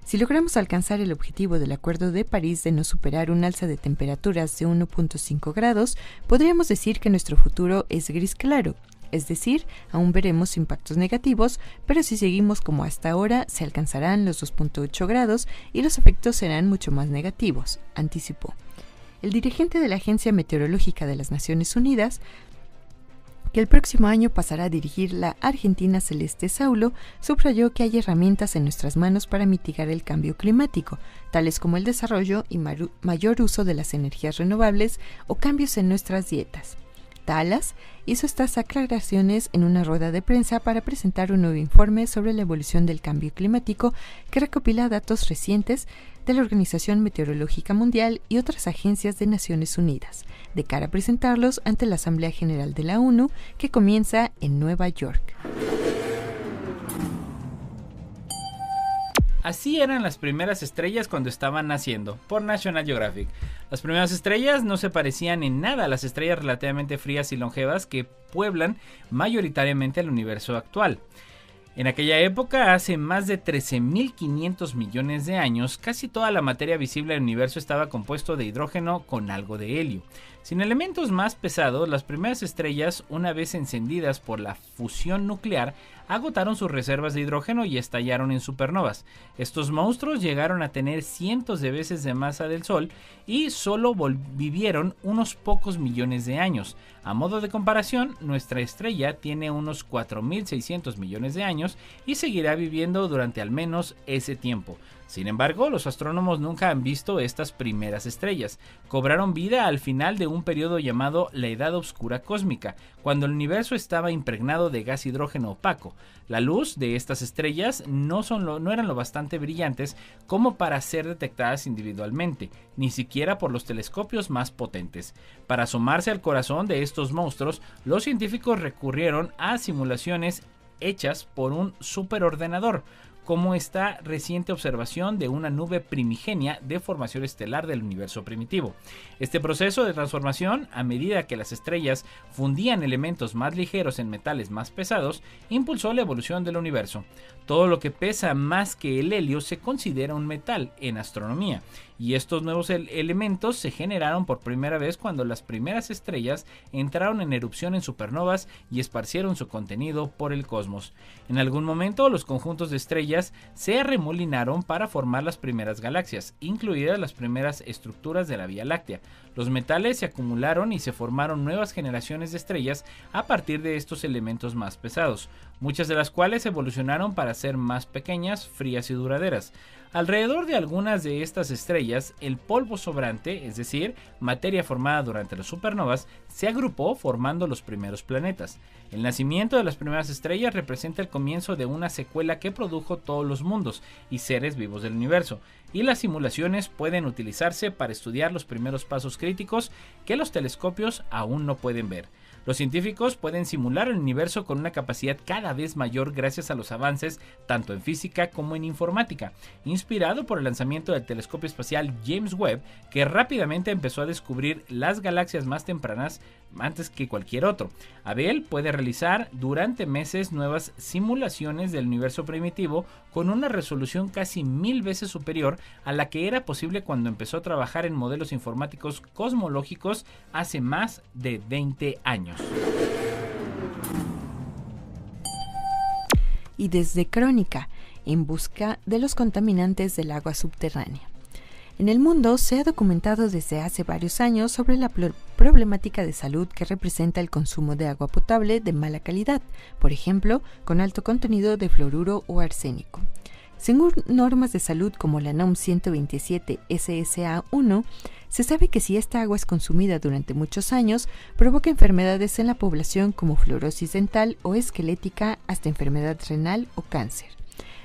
[SPEAKER 3] Si logramos alcanzar el objetivo del Acuerdo de París de no superar un alza de temperaturas de 1.5 grados, podríamos decir que nuestro futuro es gris claro, es decir, aún veremos impactos negativos, pero si seguimos como hasta ahora, se alcanzarán los 2.8 grados y los efectos serán mucho más negativos, anticipó. El dirigente de la Agencia Meteorológica de las Naciones Unidas, que el próximo año pasará a dirigir la Argentina Celeste Saulo, subrayó que hay herramientas en nuestras manos para mitigar el cambio climático, tales como el desarrollo y mayor uso de las energías renovables o cambios en nuestras dietas. Talas hizo estas aclaraciones en una rueda de prensa para presentar un nuevo informe sobre la evolución del cambio climático que recopila datos recientes de la Organización Meteorológica Mundial y otras agencias de Naciones Unidas, de cara a presentarlos ante la Asamblea General de la ONU, que comienza en Nueva York.
[SPEAKER 2] Así eran las primeras estrellas cuando estaban naciendo, por National Geographic. Las primeras estrellas no se parecían en nada a las estrellas relativamente frías y longevas que pueblan mayoritariamente el universo actual. En aquella época, hace más de 13.500 millones de años, casi toda la materia visible del universo estaba compuesto de hidrógeno con algo de helio. Sin elementos más pesados, las primeras estrellas, una vez encendidas por la fusión nuclear, agotaron sus reservas de hidrógeno y estallaron en supernovas. Estos monstruos llegaron a tener cientos de veces de masa del Sol y solo vivieron unos pocos millones de años. A modo de comparación, nuestra estrella tiene unos 4.600 millones de años y seguirá viviendo durante al menos ese tiempo. Sin embargo, los astrónomos nunca han visto estas primeras estrellas. Cobraron vida al final de un periodo llamado la Edad Oscura Cósmica, cuando el universo estaba impregnado de gas hidrógeno opaco. La luz de estas estrellas no eran lo bastante brillantes como para ser detectadas individualmente, ni siquiera por los telescopios más potentes. Para asomarse al corazón de estos monstruos, los científicos recurrieron a simulaciones hechas por un superordenador, como esta reciente observación de una nube primigenia de formación estelar del universo primitivo. Este proceso de transformación, a medida que las estrellas fundían elementos más ligeros en metales más pesados, impulsó la evolución del universo. Todo lo que pesa más que el helio se considera un metal en astronomía, y estos nuevos elementos se generaron por primera vez cuando las primeras estrellas entraron en erupción en supernovas y esparcieron su contenido por el cosmos. En algún momento, los conjuntos de estrellas se arremolinaron para formar las primeras galaxias, incluidas las primeras estructuras de la Vía Láctea. Los metales se acumularon y se formaron nuevas generaciones de estrellas a partir de estos elementos más pesados, muchas de las cuales evolucionaron para ser más pequeñas, frías y duraderas. Alrededor de algunas de estas estrellas, el polvo sobrante, es decir, materia formada durante las supernovas, se agrupó formando los primeros planetas. El nacimiento de las primeras estrellas representa el comienzo de una secuela que produjo todos los mundos y seres vivos del universo, y las simulaciones pueden utilizarse para estudiar los primeros pasos críticos que los telescopios aún no pueden ver. Los científicos pueden simular el universo con una capacidad cada vez mayor gracias a los avances tanto en física como en informática, inspirado por el lanzamiento del telescopio espacial James Webb, que rápidamente empezó a descubrir las galaxias más tempranas antes que cualquier otro. Abel puede realizar durante meses nuevas simulaciones del universo primitivo con una resolución casi 1000 veces superior a la que era posible cuando empezó a trabajar en modelos informáticos cosmológicos hace más de 20 años.
[SPEAKER 3] Y desde Crónica, en busca de los contaminantes del agua subterránea. En el mundo se ha documentado desde hace varios años sobre la problemática de salud que representa el consumo de agua potable de mala calidad, por ejemplo, con alto contenido de fluoruro o arsénico. Según normas de salud como la NOM 127 SSA1, se sabe que si esta agua es consumida durante muchos años, provoca enfermedades en la población como fluorosis dental o esquelética hasta enfermedad renal o cáncer.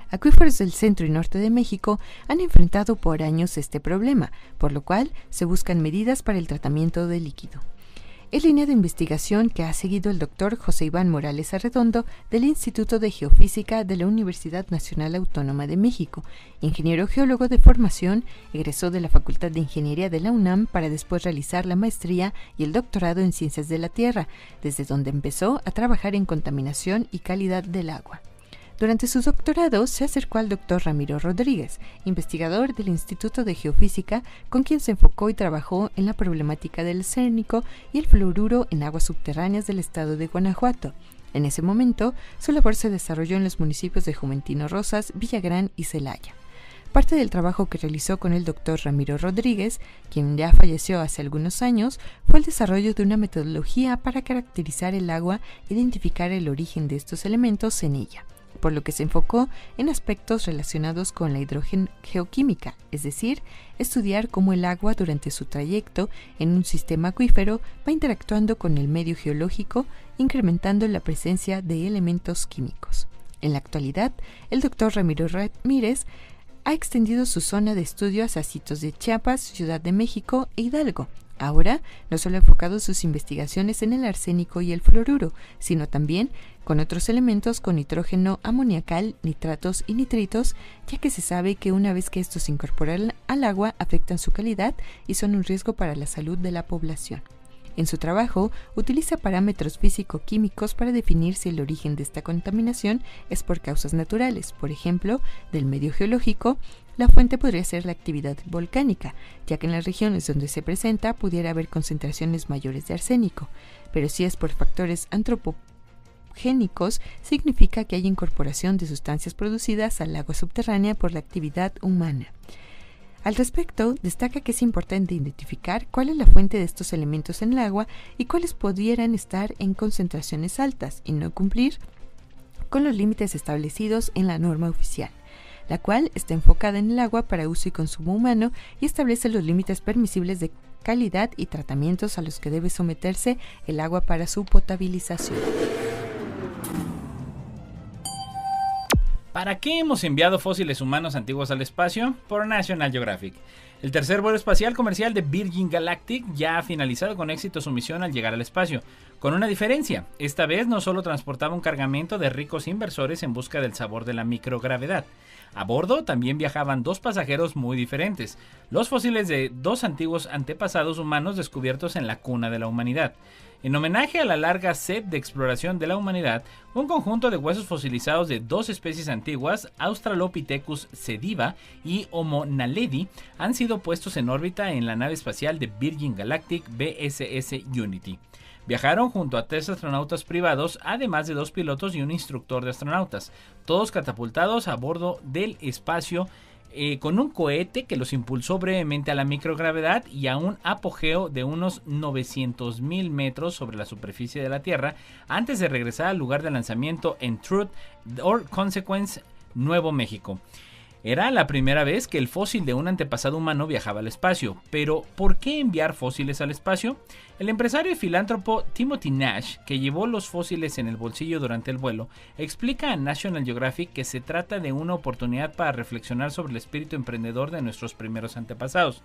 [SPEAKER 3] Acuíferos del centro y norte de México han enfrentado por años este problema, por lo cual se buscan medidas para el tratamiento del líquido. Es línea de investigación que ha seguido el doctor José Iván Morales Arredondo del Instituto de Geofísica de la Universidad Nacional Autónoma de México, ingeniero geólogo de formación, egresó de la Facultad de Ingeniería de la UNAM para después realizar la maestría y el doctorado en Ciencias de la Tierra, desde donde empezó a trabajar en contaminación y calidad del agua. Durante su doctorado se acercó al doctor Ramiro Rodríguez, investigador del Instituto de Geofísica, con quien se enfocó y trabajó en la problemática del arsénico y el fluoruro en aguas subterráneas del estado de Guanajuato. En ese momento, su labor se desarrolló en los municipios de Juventino Rosas, Villagrán y Celaya. Parte del trabajo que realizó con el doctor Ramiro Rodríguez, quien ya falleció hace algunos años, fue el desarrollo de una metodología para caracterizar el agua e identificar el origen de estos elementos en ella, por lo que se enfocó en aspectos relacionados con la hidrogeoquímica, es decir, estudiar cómo el agua durante su trayecto en un sistema acuífero va interactuando con el medio geológico, incrementando la presencia de elementos químicos. En la actualidad, el doctor Ramiro Ramírez ha extendido su zona de estudio hacia sitios de Chiapas, Ciudad de México e Hidalgo. Ahora, no solo ha enfocado sus investigaciones en el arsénico y el fluoruro, sino también con otros elementos con nitrógeno amoniacal, nitratos y nitritos, ya que se sabe que una vez que estos se incorporan al agua afectan su calidad y son un riesgo para la salud de la población. En su trabajo, utiliza parámetros físico-químicos para definir si el origen de esta contaminación es por causas naturales. Por ejemplo, del medio geológico, la fuente podría ser la actividad volcánica, ya que en las regiones donde se presenta pudiera haber concentraciones mayores de arsénico. Pero si es por factores antropogénicos, significa que hay incorporación de sustancias producidas al agua subterránea por la actividad humana. Al respecto, destaca que es importante identificar cuál es la fuente de estos elementos en el agua y cuáles pudieran estar en concentraciones altas y no cumplir con los límites establecidos en la norma oficial, la cual está enfocada en el agua para uso y consumo humano y establece los límites permisibles de calidad y tratamientos a los que debe someterse el agua para su potabilización.
[SPEAKER 2] ¿Para qué hemos enviado fósiles humanos antiguos al espacio? Por National Geographic. El tercer vuelo espacial comercial de Virgin Galactic ya ha finalizado con éxito su misión al llegar al espacio, con una diferencia. Esta vez no solo transportaba un cargamento de ricos inversores en busca del sabor de la microgravedad. A bordo también viajaban dos pasajeros muy diferentes, los fósiles de dos antiguos antepasados humanos descubiertos en la cuna de la humanidad. En homenaje a la larga sed de exploración de la humanidad, un conjunto de huesos fosilizados de dos especies antiguas, Australopithecus sediva y Homo naledi, han sido puestos en órbita en la nave espacial de Virgin Galactic VSS Unity. Viajaron junto a 3 astronautas privados, además de 2 pilotos y un instructor de astronautas, todos catapultados a bordo del espacio con un cohete que los impulsó brevemente a la microgravedad y a un apogeo de unos 900.000 metros sobre la superficie de la Tierra antes de regresar al lugar de lanzamiento en Truth or Consequence, Nuevo México. Era la primera vez que el fósil de un antepasado humano viajaba al espacio, pero ¿por qué enviar fósiles al espacio? El empresario y filántropo Timothy Nash, que llevó los fósiles en el bolsillo durante el vuelo, explica a National Geographic que se trata de una oportunidad para reflexionar sobre el espíritu emprendedor de nuestros primeros antepasados.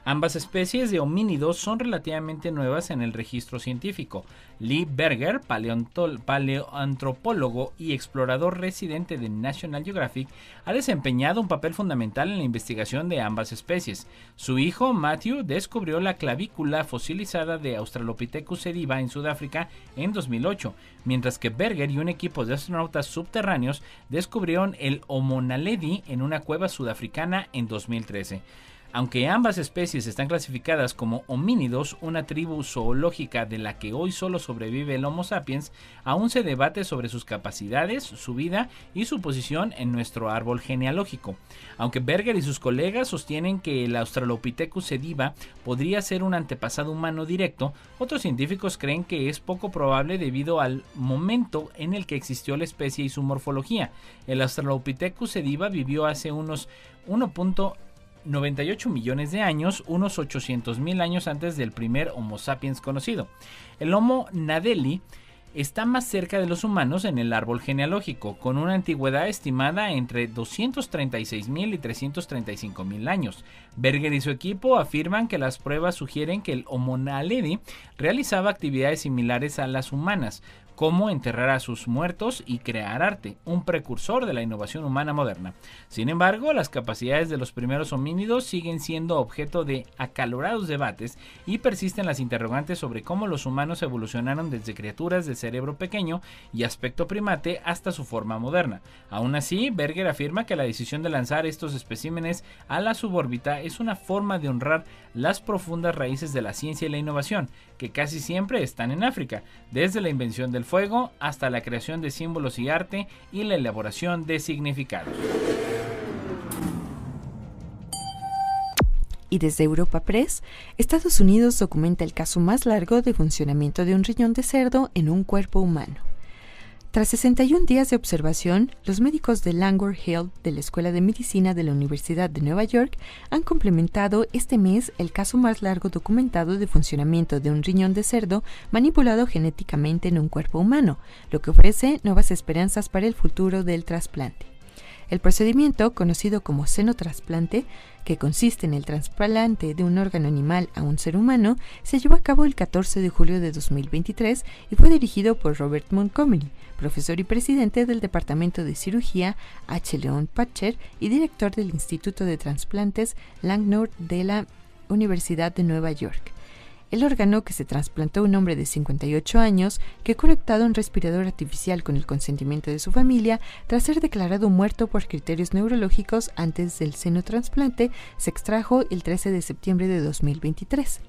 [SPEAKER 2] Ambas especies de homínidos son relativamente nuevas en el registro científico. Lee Berger, paleoantropólogo y explorador residente de National Geographic, ha desempeñado un papel fundamental en la investigación de ambas especies. Su hijo, Matthew, descubrió la clavícula fosilizada de Australopithecus sediva en Sudáfrica en 2008, mientras que Berger y un equipo de astronautas subterráneos descubrieron el Homo naledi en una cueva sudafricana en 2013. Aunque ambas especies están clasificadas como homínidos, una tribu zoológica de la que hoy solo sobrevive el Homo sapiens, aún se debate sobre sus capacidades, su vida y su posición en nuestro árbol genealógico. Aunque Berger y sus colegas sostienen que el Australopithecus sediva podría ser un antepasado humano directo, otros científicos creen que es poco probable debido al momento en el que existió la especie y su morfología. El Australopithecus sediva vivió hace unos 1.98 millones de años, unos 800.000 años antes del primer Homo sapiens conocido. El Homo naledi está más cerca de los humanos en el árbol genealógico, con una antigüedad estimada entre 236.000 y 335.000 años. Berger y su equipo afirman que las pruebas sugieren que el Homo naledi realizaba actividades similares a las humanas, como enterrar a sus muertos y crear arte, un precursor de la innovación humana moderna. Sin embargo, las capacidades de los primeros homínidos siguen siendo objeto de acalorados debates y persisten las interrogantes sobre cómo los humanos evolucionaron desde criaturas de cerebro pequeño y aspecto primate hasta su forma moderna. Aún así, Berger afirma que la decisión de lanzar estos especímenes a la subórbita es una forma de honrar las profundas raíces de la ciencia y la innovación, que casi siempre están en África, desde la invención del fuego hasta la creación de símbolos y arte y la elaboración de significados.
[SPEAKER 3] Y desde Europa Press, Estados Unidos documenta el caso más largo de funcionamiento de un riñón de cerdo en un cuerpo humano. Tras 61 días de observación, los médicos de Langor Health de la Escuela de Medicina de la Universidad de Nueva York han complementado este mes el caso más largo documentado de funcionamiento de un riñón de cerdo manipulado genéticamente en un cuerpo humano, lo que ofrece nuevas esperanzas para el futuro del trasplante. El procedimiento, conocido como xenotrasplante, que consiste en el trasplante de un órgano animal a un ser humano, se llevó a cabo el 14 de julio de 2023 y fue dirigido por Robert Montgomery, profesor y presidente del Departamento de Cirugía H. Leon Patcher y director del Instituto de Trasplantes Langor de la Universidad de Nueva York. El órgano que se trasplantó a un hombre de 58 años que conectado a un respirador artificial con el consentimiento de su familia, tras ser declarado muerto por criterios neurológicos antes del senotrasplante, se extrajo el 13 de septiembre de 2023.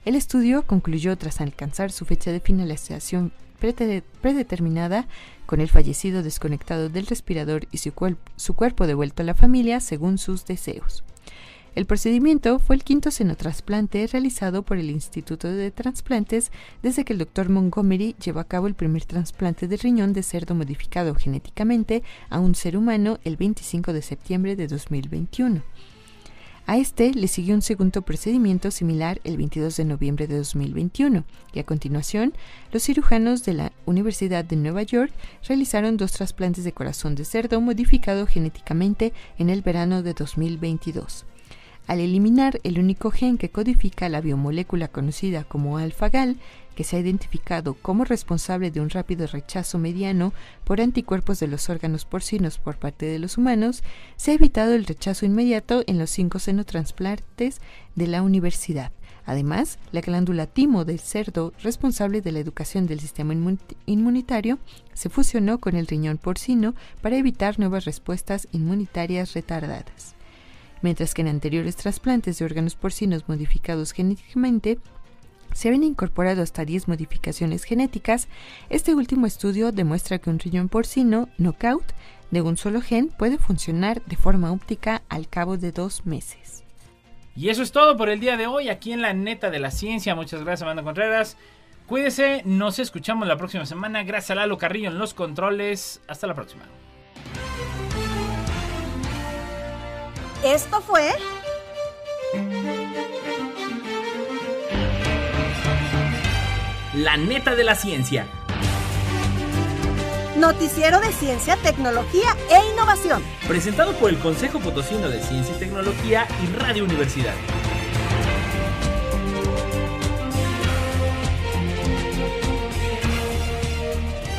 [SPEAKER 3] El estudio concluyó tras alcanzar su fecha de finalización predeterminada, con el fallecido desconectado del respirador y su cuerpo devuelto a la familia según sus deseos. El procedimiento fue el quinto senotrasplante realizado por el Instituto de Trasplantes desde que el Dr. Montgomery llevó a cabo el primer trasplante de riñón de cerdo modificado genéticamente a un ser humano el 25 de septiembre de 2021. A este le siguió un segundo procedimiento similar el 22 de noviembre de 2021 y a continuación los cirujanos de la Universidad de Nueva York realizaron 2 trasplantes de corazón de cerdo modificado genéticamente en el verano de 2022. Al eliminar el único gen que codifica la biomolécula conocida como alfa-gal, que se ha identificado como responsable de un rápido rechazo mediano por anticuerpos de los órganos porcinos por parte de los humanos, se ha evitado el rechazo inmediato en los 5 senotransplantes de la universidad. Además, la glándula timo del cerdo, responsable de la educación del sistema inmunitario, se fusionó con el riñón porcino para evitar nuevas respuestas inmunitarias retardadas. Mientras que en anteriores trasplantes de órganos porcinos modificados genéticamente se habían incorporado hasta 10 modificaciones genéticas, este último estudio demuestra que un riñón porcino knockout de un solo gen puede funcionar de forma óptica al cabo de 2 meses.
[SPEAKER 2] Y eso es todo por el día de hoy aquí en La Neta de la Ciencia. Muchas gracias, Amanda Contreras. Cuídese, nos escuchamos la próxima semana. Gracias a Lalo Carrillo en los controles. Hasta la próxima.
[SPEAKER 1] Esto fue
[SPEAKER 2] La Neta de la Ciencia.
[SPEAKER 1] Noticiero de Ciencia, Tecnología e Innovación.
[SPEAKER 2] Presentado por el Consejo Potosino de Ciencia y Tecnología y Radio Universidad.